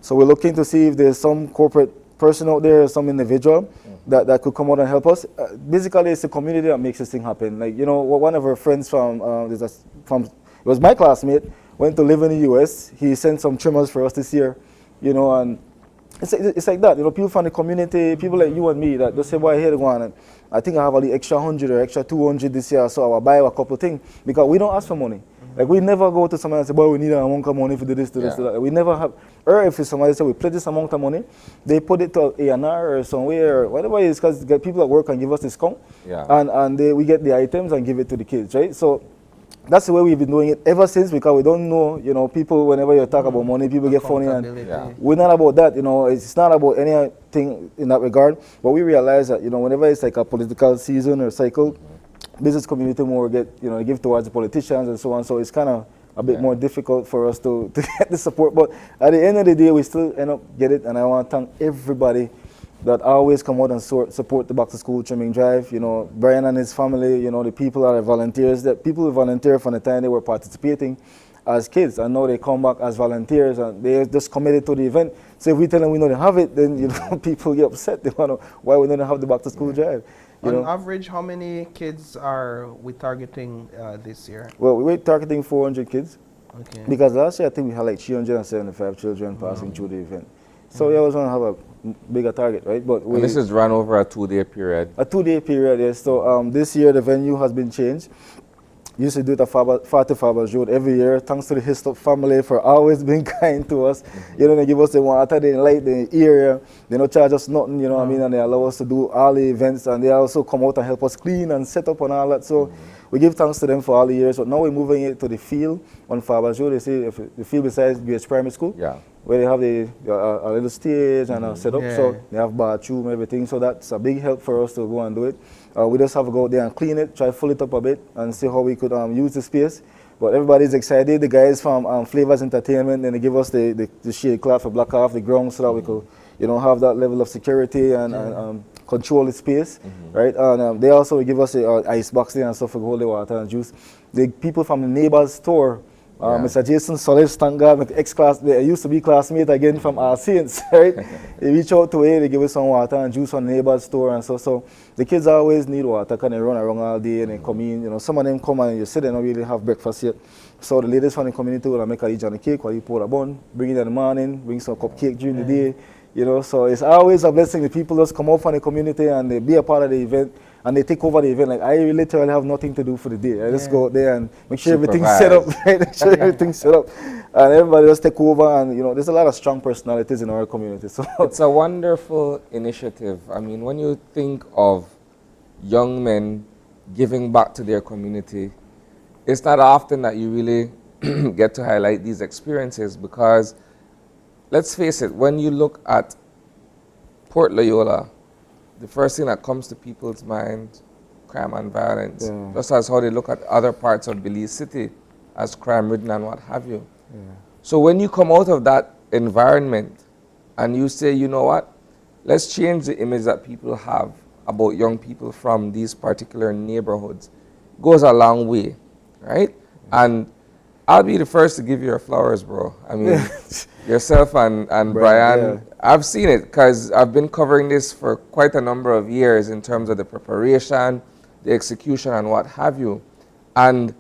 So we're looking to see if there's some corporate person out there, some individual that could come out and help us. Basically, it's the community that makes this thing happen. Like, you know, one of our friends it was my classmate, went to live in the US. He sent some trimmers for us this year, you know, and it's like that. You know, people from the community, people like you and me that just say, boy, here to go on. And I think I have the extra 100 or extra 200 this year, so I'll buy a couple of things because we don't ask for money. Like, we never go to someone and say, boy, we need an amount of money for this, to this, to that. We never have, or if somebody say, we pledge this amount of money, they put it to A&R or somewhere, or whatever it is, because people at work can give us discount, and we get the items and give it to the kids, right? So that's the way we've been doing it ever since, because we don't know, you know, people, whenever you talk about money, people get funny, and we're not about that, you know, it's not about anything in that regard, but we realize that, you know, whenever it's like a political season or cycle, business community more give towards the politicians and so on, so it's kind of a bit more difficult for us to get the support, but at the end of the day, we still end up get it, and I want to thank everybody that always come out and support the Back to School Trimming Drive. You know, Brian and his family, you know, the people that are volunteers, that people who volunteer from the time they were participating as kids, and now they come back as volunteers and they're just committed to the event. So if we tell them we don't have it, then, you know, people get upset. They want to, why we don't have the Back to School Drive? On average, how many kids are we targeting this year? Well, we're targeting 400 kids. Okay. Because last year I think we had like 375 children passing through the event. So we always want to have a bigger target, right? But and this is run over a 2-day period. A 2-day period, yes. So this year the venue has been changed. Used to do it at 40 Fabers Road every year. Thanks to the Hislop family for always being kind to us. You know, they give us the water, they light the area. They don't charge us nothing, you know what I mean? And they allow us to do all the events, and they also come out and help us clean and set up and all that. So we give thanks to them for all the years. But now we're moving it to the field on Fabers Road. They say if the field besides GH Primary School, where they have a little stage and a setup. So they have bathroom, everything. So that's a big help for us to go and do it. We just have to go out there and clean it, try to fill it up a bit, and see how we could use the space. But everybody's excited. The guys from Flavors Entertainment, and they give us the shade cloth for block off the ground so that we could, you know, have that level of security and control the space, right? And they also give us the ice box there and stuff for hold the water and juice. The people from the neighbor's store, Mr. Jason Solis, thank God, my they used to be classmate again from our Saints, right? They reach out to it, they give us some water and juice from the neighbor's store, and so the kids always need water, because they run around all day and they come in, you know, some of them come and you sit and don't really have breakfast yet. So the ladies from the community will make a Johnny cake while you pour a bun, bring it in the morning, bring some cupcake during the day, you know, so it's always a blessing. The people just come out from the community and they be a part of the event, and they take over the event. Like, I literally have nothing to do for the day. I just go out there and make sure everything's set up, right? Make sure everything's set up. And everybody just take over, and, you know, there's a lot of strong personalities in our community. So it's a wonderful initiative. I mean, when you think of young men giving back to their community, it's not often that you really get to highlight these experiences, because let's face it, when you look at Port Loyola, the first thing that comes to people's mind, crime and violence, just as how they look at other parts of Belize City as crime-ridden and what have you. So when you come out of that environment and you say, you know what, let's change the image that people have about young people from these particular neighborhoods, goes a long way, right? And I'll be the first to give you your flowers, bro. I mean, yourself and Brian, I've seen it, because I've been covering this for quite a number of years in terms of the preparation, the execution, and what have you. And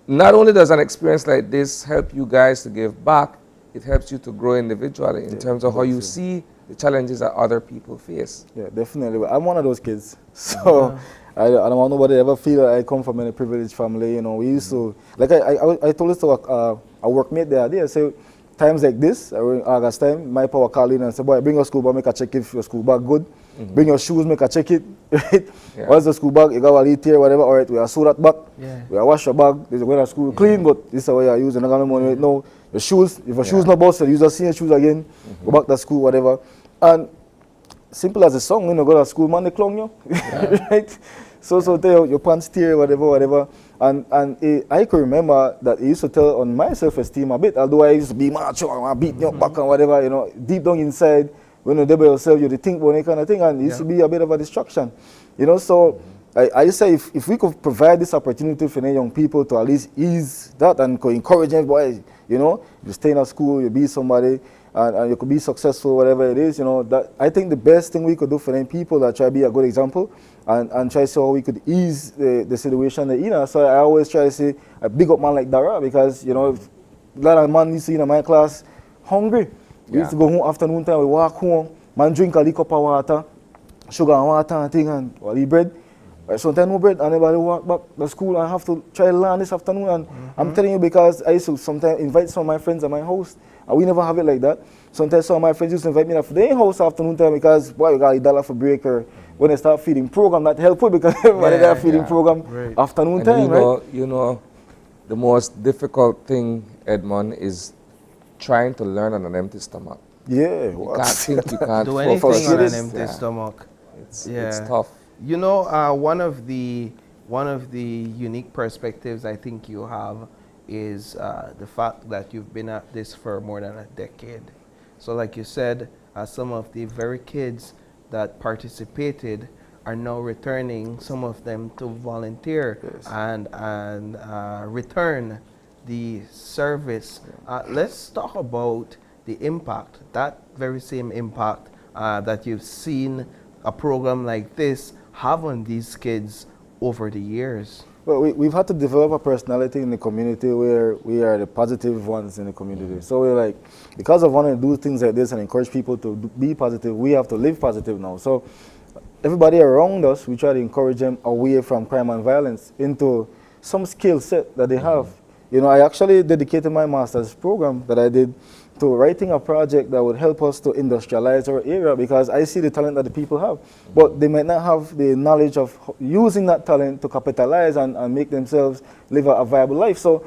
not only does an experience like this help you guys to give back, it helps you to grow individually in terms of how you see the challenges that other people face. Yeah, definitely. I'm one of those kids. So I don't want nobody to ever feel that I come from any privileged family. You know, we used to, like I told this to a workmate the other day. I say, times like this, around August time, my power call in and say, boy, bring your school bag, make a check if your school bag good. Bring your shoes, make a check it. Right? Yeah. What's the school bag? You got a lead here, whatever. All right, we are sew that back. Yeah. We are wash your bag. This is when the school clean, but this is how you are using. I got no money right now. Your shoes, if your shoes not busted, use your senior shoes again. Go back to school, whatever. And simple as a song, when you go to school, man, they clown you. Right? So tell your pants tear, whatever. And I can remember that it used to tell on my self-esteem a bit, although I used to be macho, I beat you back and whatever, you know, deep down inside, when you're there by yourself, you think about that kind of thing, and it used to be a bit of a distraction. You know, so I say if we could provide this opportunity for young people to at least ease that and encourage them, boy, you know, you stay in a school, you be somebody, and you could be successful, whatever it is, you know, that I think the best thing we could do for them people that try to be a good example and try to see how we could ease the situation that, you know, so I always try to say a big up man like Dara, because, you know, a lot of man used to, in my class, hungry. We used to go home afternoon time, we walk home, man drink a lick up of water, sugar and water and thing, and all the bread. Sometimes no bread, and everybody walk back to school and have to try to learn this afternoon. And I'm telling you, because I used to sometimes invite some of my friends at my house, and we never have it like that. Sometimes some of my friends used to invite me to their house afternoon time because, boy, you got $1 for break, or when they start feeding program, that helpful because everybody got a feeding program afternoon time, right? You know, the most difficult thing, Edmond, is trying to learn on an empty stomach. Yeah, you can't think, you can't do anything on an empty stomach. It's tough. You know, one of the unique perspectives I think you have is the fact that you've been at this for more than a decade. So like you said, some of the very kids that participated are now returning, some of them to volunteer and return the service. Let's talk about the impact, that very same impact that you've seen a program like this have on these kids over the years. Well, we've had to develop a personality in the community where we are the positive ones in the community. So we're like, because of wanting to do things like this and encourage people to be positive, we have to live positive now. So everybody around us, we try to encourage them away from crime and violence into some skill set that they have. You know, I actually dedicated my master's program that I did to writing a project that would help us to industrialize our area, because I see the talent that the people have, but they might not have the knowledge of using that talent to capitalize and make themselves live a viable life. So,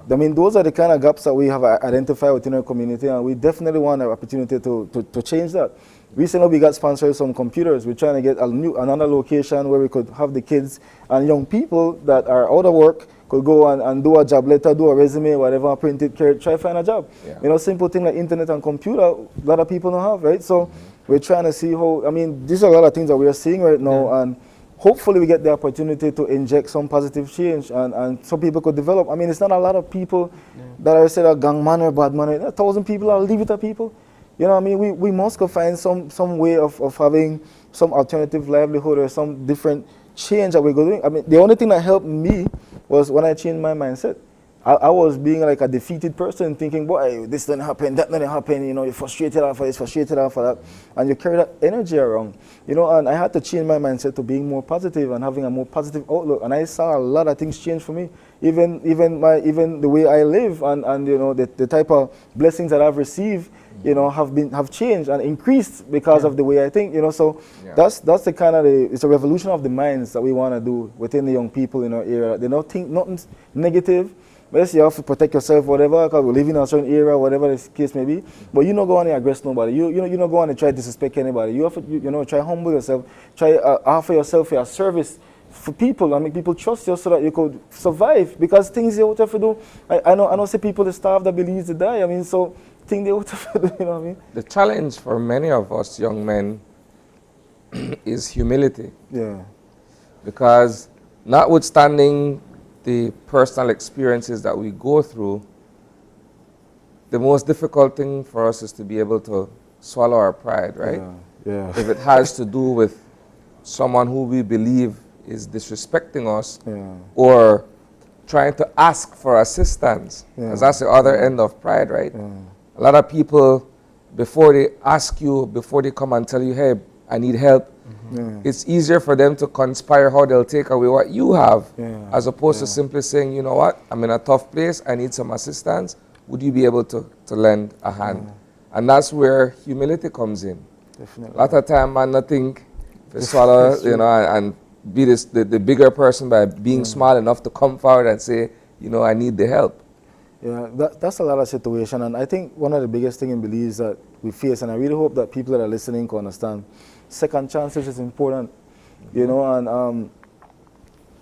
I mean, those are the kind of gaps that we have identified within our community, and we definitely want an opportunity to change that. Recently, we got sponsored some computers. We're trying to get another location where we could have the kids and young people that are out of work could go and do a job letter, do a resume, whatever, print it, try to find a job. You know, simple thing like internet and computer, a lot of people don't have, right? So we're trying to see how, I mean, these are a lot of things that we are seeing right now, and hopefully we get the opportunity to inject some positive change and some people could develop. I mean, it's not a lot of people that are said a gang man or bad man. 1,000 people are leave it to people. You know what I mean? We must go find some way of having some alternative livelihood or some different change that we're going. I mean, the only thing that helped me was when I changed my mindset. I was being like a defeated person, thinking, boy, this didn't happen, that didn't happen, you know, you're frustrated after this, frustrated after that, and you carry that energy around, you know, and I had to change my mindset to being more positive and having a more positive outlook, and I saw a lot of things change for me, even the way I live, and you know, the type of blessings that I've received, you know, have changed and increased because of the way I think, you know. So that's the kind of it's a revolution of the minds that we want to do within the young people in our area. They don't think nothing negative. But yes, you have to protect yourself, whatever, because we live in a certain area, whatever the case may be. But you don't go on and aggress nobody. You don't go on and try to disrespect anybody. You have to, you know, try humble yourself. Try offer yourself a service for people and make people trust you so that you could survive. Because things you have to do, I know say people that starve that believes to die. I mean, so things they have to do, you know what I mean? The challenge for many of us young men is humility. Yeah. Because notwithstanding the personal experiences that we go through, the most difficult thing for us is to be able to swallow our pride, right? Yeah. If it has to do with someone who we believe is disrespecting us or trying to ask for assistance, because that's the other end of pride, right? A lot of people, before they ask you, before they come and tell you, hey, I need help, it's easier for them to conspire how they'll take away what you have, as opposed to simply saying, you know what, I'm in a tough place, I need some assistance, would you be able to lend a hand? And that's where humility comes in. Definitely. A lot of time, man, I think to swallow, you know, and be the bigger person by being small enough to come forward and say, you know, I need the help. Yeah, that's a lot of situation, and I think one of the biggest things in Belize that we face, and I really hope that people that are listening can understand, second chances is important, you know, and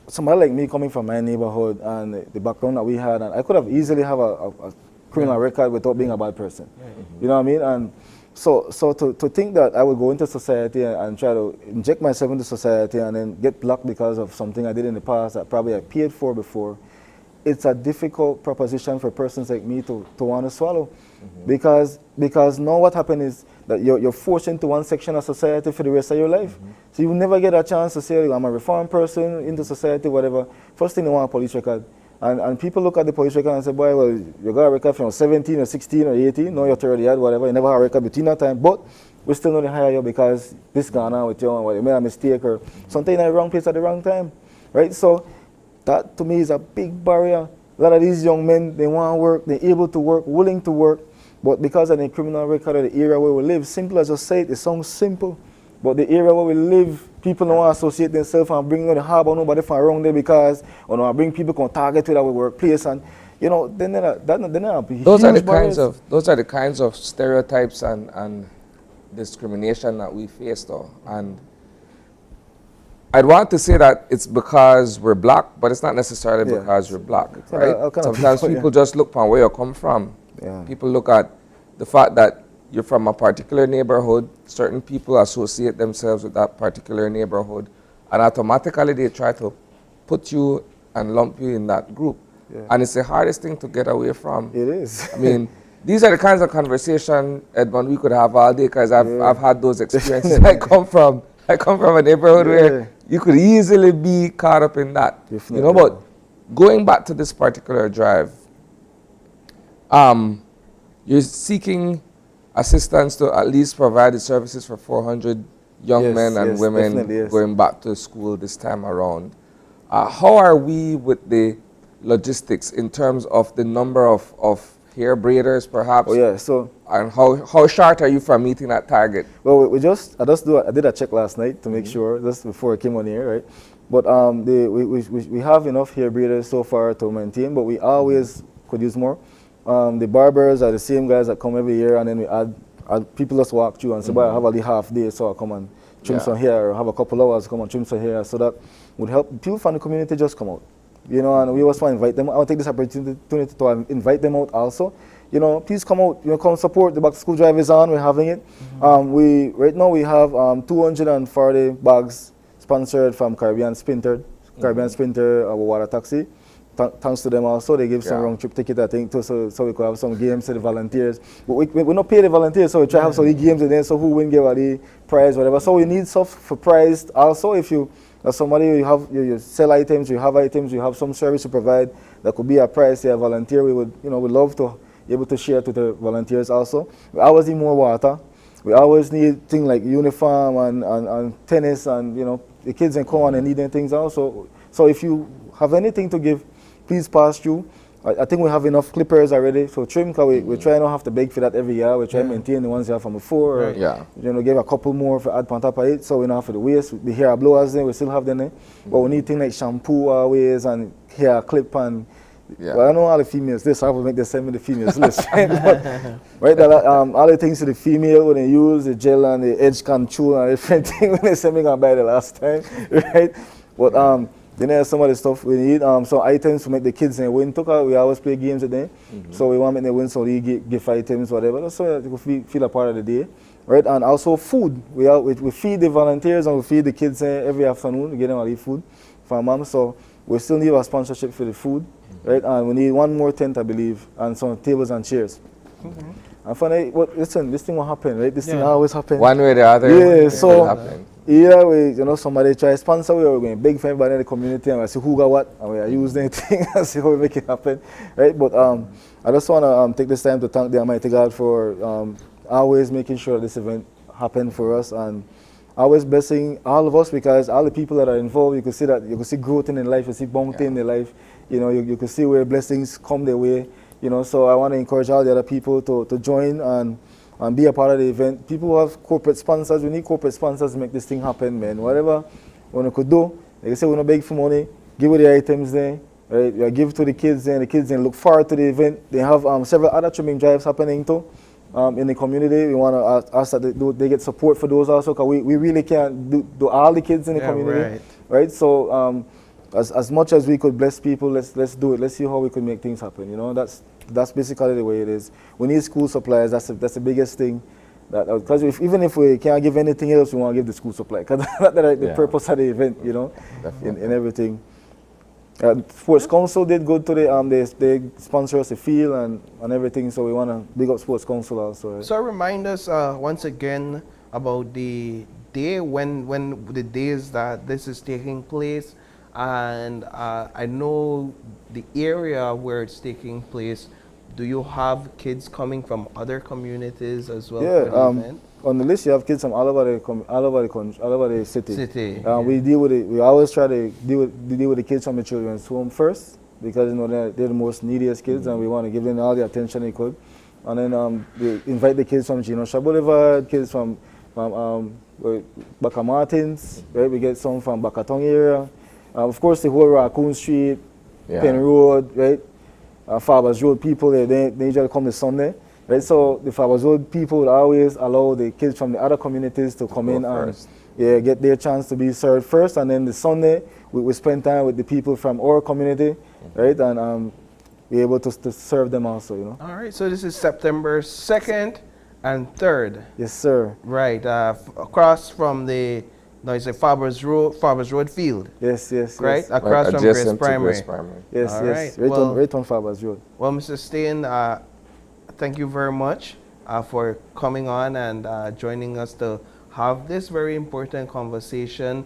somebody like me coming from my neighborhood and the background that we had, and I could have easily have a criminal record without being a bad person, you know what I mean? And so to think that I would go into society and try to inject myself into society and then get blocked because of something I did in the past that probably I paid for before, it's a difficult proposition for persons like me to want to swallow. Because now what happened is that you're forced into one section of society for the rest of your life. So you will never get a chance to say, I'm a reformed person into society, whatever. First thing they want a police record. And people look at the police record and say, boy, well, you got a record from 17 or 16 or 18, no, you're 30 yard, whatever. You never had a record between that time, but we still know they hire you because this gone on with you and what, you made a mistake or something in the wrong place at the wrong time, right? So that to me is a big barrier. A lot of these young men, they want to work, they're able to work, willing to work, but because of the criminal record of the area where we live, simple as I say it sounds simple, but the area where we live, people don't want to associate themselves and bring on the harbor nobody from around there because, you know, bring people can target to our workplace and, you know, then those are the kinds of stereotypes and discrimination that we face though. And I'd want to say that it's because we're black, but it's not necessarily because we're black, right? Sometimes people just look from where you come from. People look at the fact that you're from a particular neighborhood, certain people associate themselves with that particular neighborhood, and automatically they try to put you and lump you in that group. And it's the hardest thing to get away from. It is. I mean, these are the kinds of conversation, Edmund, we could have all day because I've had those experiences. I come from a neighborhood where you could easily be caught up in that. You know, but going back to this particular drive, you're seeking assistance to at least provide the services for 400 young men and women going back to school this time around. How are we with the logistics in terms of the number of hair braiders, perhaps? And how short are you from meeting that target? Well, I did a check last night to make sure, just before I came on here, right? But we have enough hair braiders so far to maintain, but we always could use more. The barbers are the same guys that come every year, and then we add people just walk through and say, "Boy, I have a half day, so I come and trim some hair, or have a couple hours, come and trim some hair." So that would help people from the community just come out. You know, and we always want to invite them. I want to take this opportunity to invite them out also. You know, please come out, you know, come support. The back to school drive is on, we're having it. Right now we have 240 bags sponsored from Caribbean Sprinter, our water taxi. Thanks to them also, they give some round trip ticket, I think, too, so we could have some games to the volunteers. But we not pay the volunteers, so we try to have some games and then so who win give a the prize, whatever. So we need stuff for prize also. If you as somebody, you sell items, you have some service to provide that could be a price, say a volunteer, we would, you know, we love to be able to share to the volunteers also. We always need more water. We always need things like uniform and tennis, and, you know, the kids in Corn and needing things also. So if you have anything to give, please pass through. I think we have enough clippers already, so trim, because we try not have to beg for that every year. We try to maintain the ones you have from before. Right. You know, give a couple more for add on top of it, so we don't have for the waste. The hair blowers there, we still have them there. But we need things like shampoo always and hair clip and. Well, I know all the females. This I will make them send me the females list. Right, all the things to the female when they use the gel and the edge control and different things when they send me gonna buy the last time, right? But then there's some of the stuff we need. Some items to make the kids win. We always play games with them, so we want to make them win. So we gift items, whatever, so they can feel a part of the day, right? And also food. We feed the volunteers and we feed the kids every afternoon. We get them all the food from mom. So we still need a sponsorship for the food, right? And we need one more tent, I believe, and some tables and chairs. And finally, listen, this thing will happen, right? This thing always happens. One way or the other. Yeah, so either way, you know, somebody try to sponsor, we're going big for everybody in the community, and we see who got what, and we are using anything and see how we make it happen, right? But I just want to take this time to thank the Almighty God for always making sure this event happened for us, and always blessing all of us, because all the people that are involved, you can see that, you can see growth in their life, you see bounty in their life, you know, you can see where blessings come their way, you know. So I want to encourage all the other people to join and be a part of the event. People who have corporate sponsors, we need corporate sponsors to make this thing happen, man. Whatever we could do, like I say, we're not beg for money, give it the items there, right? We give to the kids and the kids then look forward to the event. They have several other trimming drives happening too. In the community, we want to ask that they get support for those also, because we really can't do all the kids in the community, right? So as much as we could bless people, let's do it. Let's see how we could make things happen. You know, that's basically the way it is. We need school supplies. That's the biggest thing. Because even if we can't give anything else, we want to give the school supply, because that's the purpose of the event. You know, in everything. Sports Council did good today. They sponsor us a field and everything, so we want to big up Sports Council also. Right? So remind us once again about the day, when the days that this is taking place, and I know the area where it's taking place. Do you have kids coming from other communities as well? Yeah, for the event? On the list you have kids from all over the country, all over the city. We deal with it. We always try to deal with the kids from the children's home first, because you know they're the most neediest kids, and we want to give them all the attention they could. And then we invite the kids from Genosha Boulevard, kids from Baka Martins, right? We get some from Bakatong area. Of course, the whole Raccoon Street, Penn Road, right? Farbers Road people, they usually come this Sunday. Right, so the Farbers Road people would always allow the kids from the other communities to come in and get their chance to be served first, and then the Sunday we spend time with the people from our community, right, and be able to serve them also, you know. All right, so this is September 2nd and 3rd. Yes, sir. Right, across from the it's a Farbers Road field. Yes. Right, across from Grace Primary. Yes, all yes. Right. Right on Farbers Road. Well, Mr. Stain, thank you very much for coming on and joining us to have this very important conversation.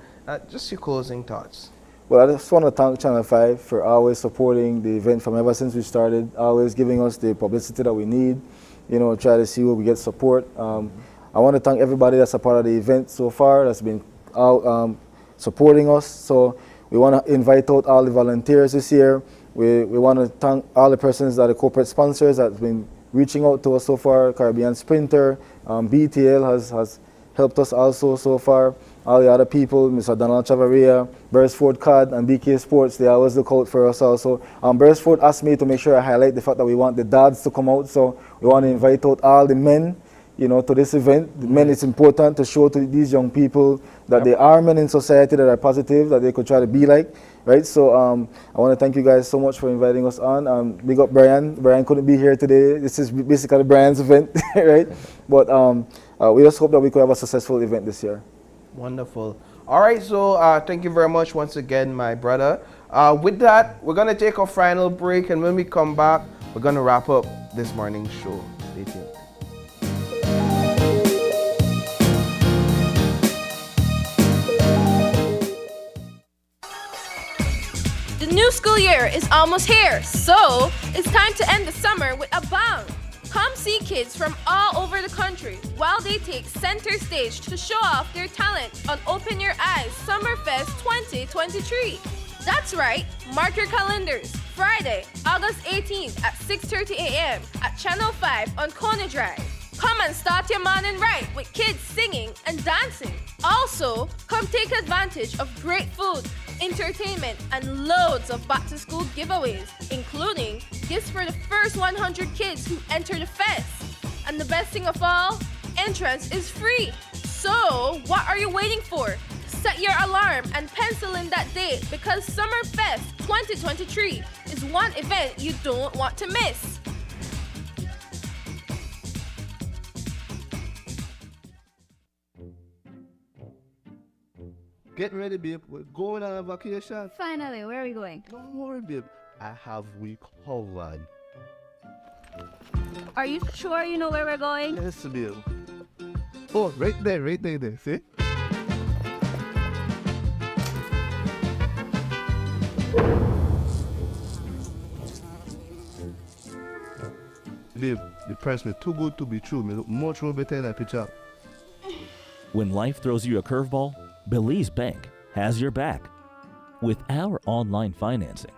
Just your closing thoughts. Well, I just want to thank Channel 5 for always supporting the event from ever since we started, always giving us the publicity that we need, you know, try to see where we get support. I want to thank everybody that's a part of the event so far, that's been out supporting us. So we want to invite out all the volunteers this year. We want to thank all the persons that are corporate sponsors that's been reaching out to us so far. Caribbean Sprinter, BTL has helped us also so far. All the other people, Mr. Donald Chavaria, Beresford COD, and BK Sports, they always look out for us also. Beresford asked me to make sure I highlight the fact that we want the dads to come out, so we want to invite out all the men, you know, to this event. The men, it's important to show to these young people that there are men in society that are positive, that they could try to be like, right? So I want to thank you guys so much for inviting us on. Big up Brian. Brian couldn't be here today. This is basically Brian's event, right? But we just hope that we could have a successful event this year. Wonderful. All right, so thank you very much once again, my brother. With that, we're going to take a final break, and when we come back, we're going to wrap up this morning's show. Stay tuned. The new school year is almost here, so it's time to end the summer with a bang. Come see kids from all over the country while they take center stage to show off their talent on Open Your Eyes Summerfest 2023. That's right, mark your calendars. Friday, August 18th at 6:30 a.m. at Channel 5 on Kona Drive. Come and start your morning right with kids singing and dancing. Also, come take advantage of great food, entertainment, and loads of back-to-school giveaways, including gifts for the first 100 kids who enter the fest. And the best thing of all, entrance is free. So, what are you waiting for? Set your alarm and pencil in that date, because Summerfest 2023 is one event you don't want to miss. Get ready, babe. We're going on a vacation. Finally, where are we going? Don't worry, babe. I have we covered. Are you sure you know where we're going? Yes, babe. Oh, right there, see? Babe, the price me too good to be true. Me look much more better in that picture. When life throws you a curveball, Belize Bank has your back. With our online financing,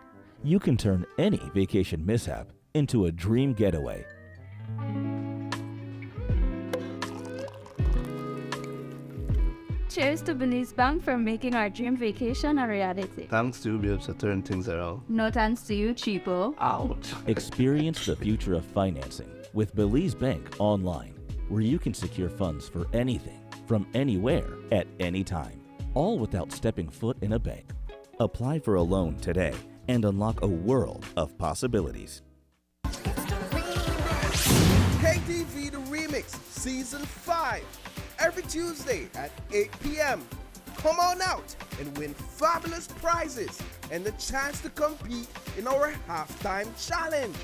you can turn any vacation mishap into a dream getaway. Cheers to Belize Bank for making our dream vacation a reality. Thanks to you be able to turn things around. No thanks to you, cheapo. Ouch. Experience the future of financing with Belize Bank online, where you can secure funds for anything, from anywhere, at any time, all without stepping foot in a bank. Apply for a loan today and unlock a world of possibilities. KTV The Remix Season 5, every Tuesday at 8 p.m. Come on out and win fabulous prizes and the chance to compete in our halftime challenge.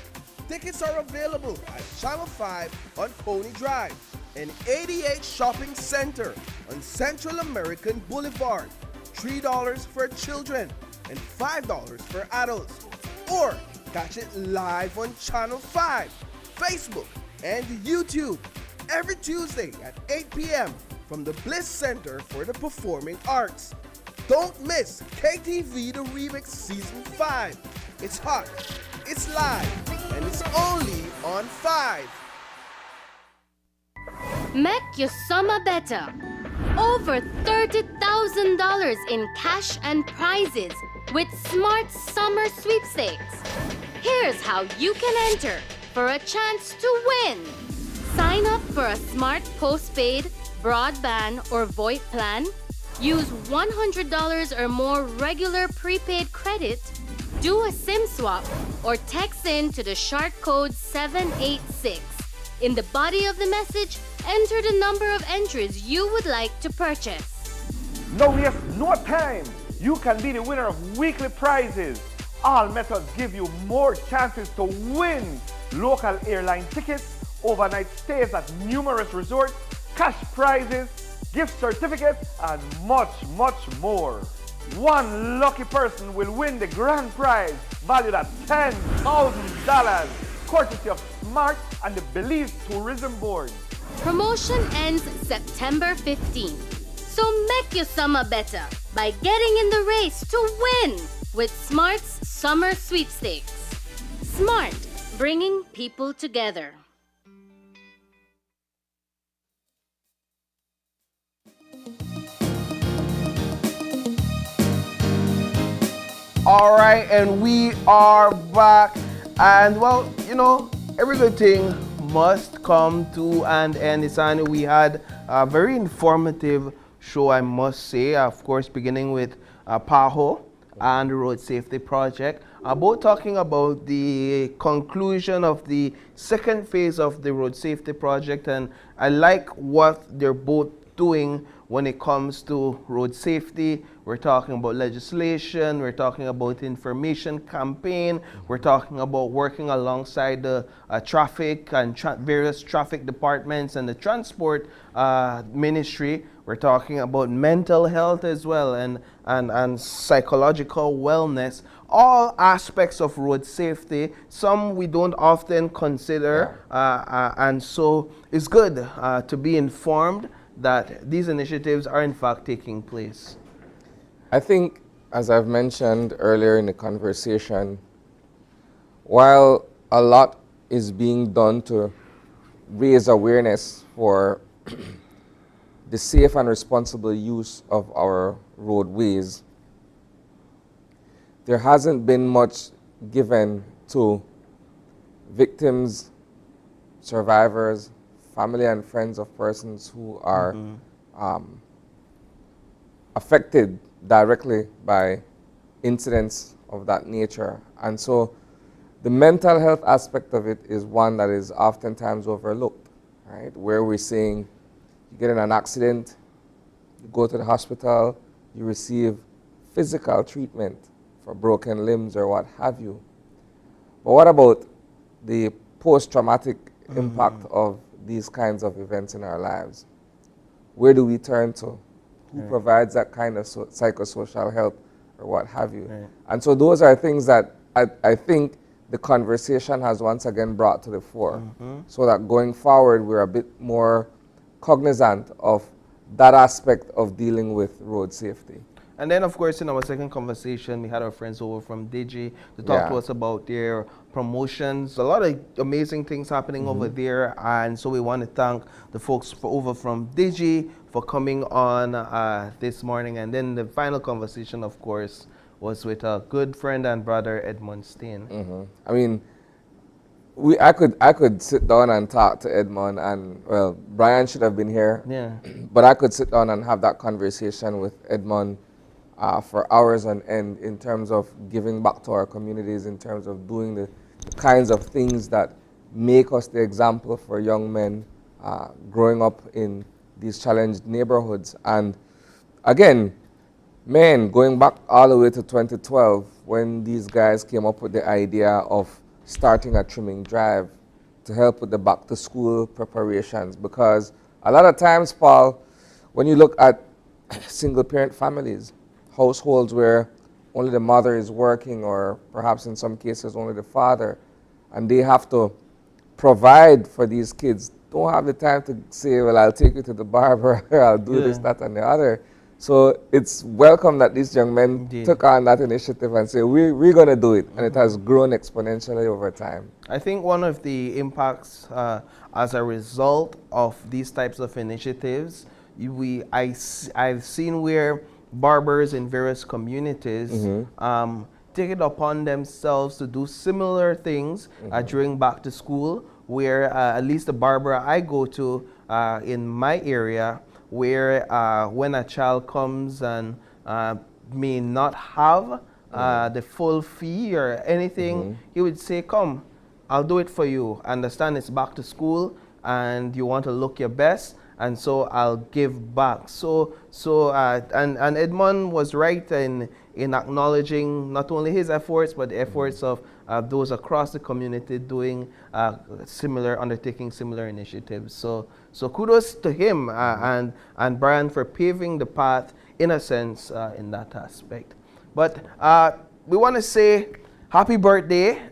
Tickets are available at Channel 5 on Pony Drive and 88 Shopping Center on Central American Boulevard. $3 for children and $5 for adults. Or catch it live on Channel 5, Facebook, and YouTube every Tuesday at 8 p.m. from the Bliss Center for the Performing Arts. Don't miss KTV The Remix Season 5. It's hot, it's live, and it's only on 5. Make your summer better. Over $30,000 in cash and prizes with Smart Summer Sweepstakes. Here's how you can enter for a chance to win. Sign up for a smart postpaid, broadband, or VoIP plan. Use $100 or more regular prepaid credit. Do a SIM swap or text in to the short code 786. In the body of the message, enter the number of entries you would like to purchase. No waste no time. You can be the winner of weekly prizes. All methods give you more chances to win local airline tickets, overnight stays at numerous resorts, cash prizes, gift certificates, and much, much more. One lucky person will win the grand prize valued at $10,000, courtesy of Smart and the Belize Tourism Board. Promotion ends September 15th. So make your summer better by getting in the race to win with Smart's Summer Sweepstakes. Smart, bringing people together. All right, and we are back. And well, you know, every good thing must come to an end. Isani, we had a very informative show, I must say. Of course, beginning with PAHO and the Road Safety Project, both talking about the conclusion of the second phase of the Road Safety Project. And I like what they're both doing when it comes to road safety. We're talking about legislation, we're talking about information campaign, we're talking about working alongside the traffic and various traffic departments and the transport ministry. We're talking about mental health as well and psychological wellness. All aspects of road safety, some we don't often consider, and so it's good to be informed that these initiatives are in fact taking place. I think, as I've mentioned earlier in the conversation, while a lot is being done to raise awareness for the safe and responsible use of our roadways, there hasn't been much given to victims, survivors, family and friends of persons who are affected directly by incidents of that nature. And so the mental health aspect of it is one that is oftentimes overlooked, right? Where we're saying you get in an accident, you go to the hospital, you receive physical treatment for broken limbs or what have you. But what about the post-traumatic impact of these kinds of events in our lives? Where do we turn to? Who provides that kind of psychosocial help or what have you? And so those are things that I think the conversation has once again brought to the fore, so that going forward we're a bit more cognizant of that aspect of dealing with road safety. And then, of course, in our second conversation, we had our friends over from Digi to talk to us about their promotions. A lot of amazing things happening over there. And so we want to thank the folks over from Digi for coming on this morning. And then the final conversation, of course, was with a good friend and brother, Edmund Steen. I mean, I could sit down and talk to Edmund, and well, Brian should have been here. Yeah. But I could sit down and have that conversation with Edmund for hours on end in terms of giving back to our communities, in terms of doing the kinds of things that make us the example for young men growing up in these challenged neighborhoods. And again, man, going back all the way to 2012, when these guys came up with the idea of starting a trimming drive to help with the back to school preparations, because a lot of times, Paul, when you look at single parent families, households where only the mother is working, or perhaps in some cases only the father, and they have to provide for these kids, don't have the time to say, well, I'll take you to the barber, I'll do this, that, and the other. So it's welcome that these young men took on that initiative and say, we're going to do it. And it has grown exponentially over time. I think one of the impacts as a result of these types of initiatives, I've seen where barbers in various communities take it upon themselves to do similar things during back to school, where at least the barber I go to in my area, where when a child comes and may not have the full fee or anything, he would say, come, I'll do it for you. Understand it's back to school and you want to look your best, and so I'll give back. And Edmund was right in acknowledging not only his efforts, but the efforts of those across the community doing undertaking similar initiatives. So kudos to him and Brian for paving the path, in a sense, in that aspect. But we want to say happy birthday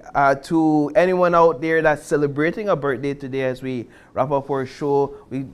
to anyone out there that's celebrating a birthday today as we wrap up our show. We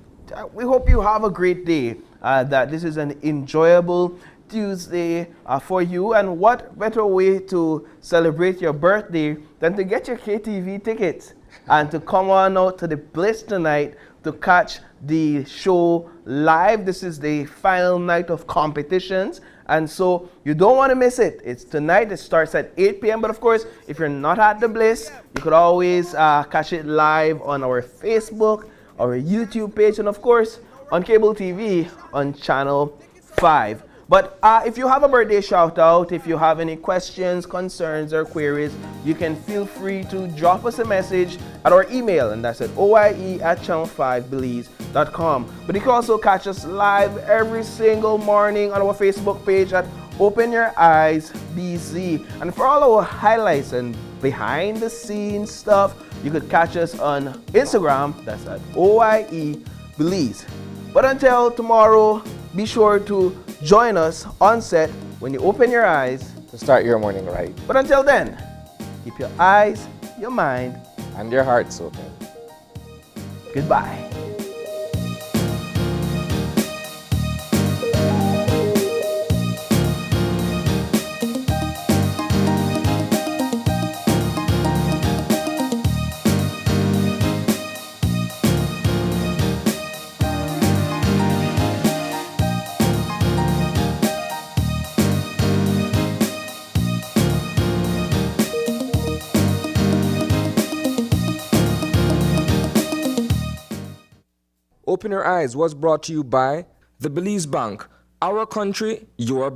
hope you have a great day, that this is an enjoyable Tuesday for you. And what better way to celebrate your birthday than to get your KTV tickets and to come on out to the Bliss tonight to catch the show live. This is the final night of competitions, and so you don't want to miss it. It's tonight. It starts at 8 p.m. But of course, if you're not at the Bliss, you could always catch it live on our Facebook, our YouTube page, and of course on cable TV on Channel 5. But if you have a birthday shout out, if you have any questions, concerns, or queries, you can feel free to drop us a message at our email, and that's at oie@channel5belize.com. But you can also catch us live every single morning on our Facebook page at Open Your Eyes BZ. And for all our highlights and behind the scenes stuff, you could catch us on Instagram, that's at OIE Belize. But until tomorrow, be sure to join us on set when you open your eyes to start your morning right. But until then, keep your eyes, your mind, and your hearts open. Goodbye. Open Your Eyes was brought to you by the Belize Bank. Our country, your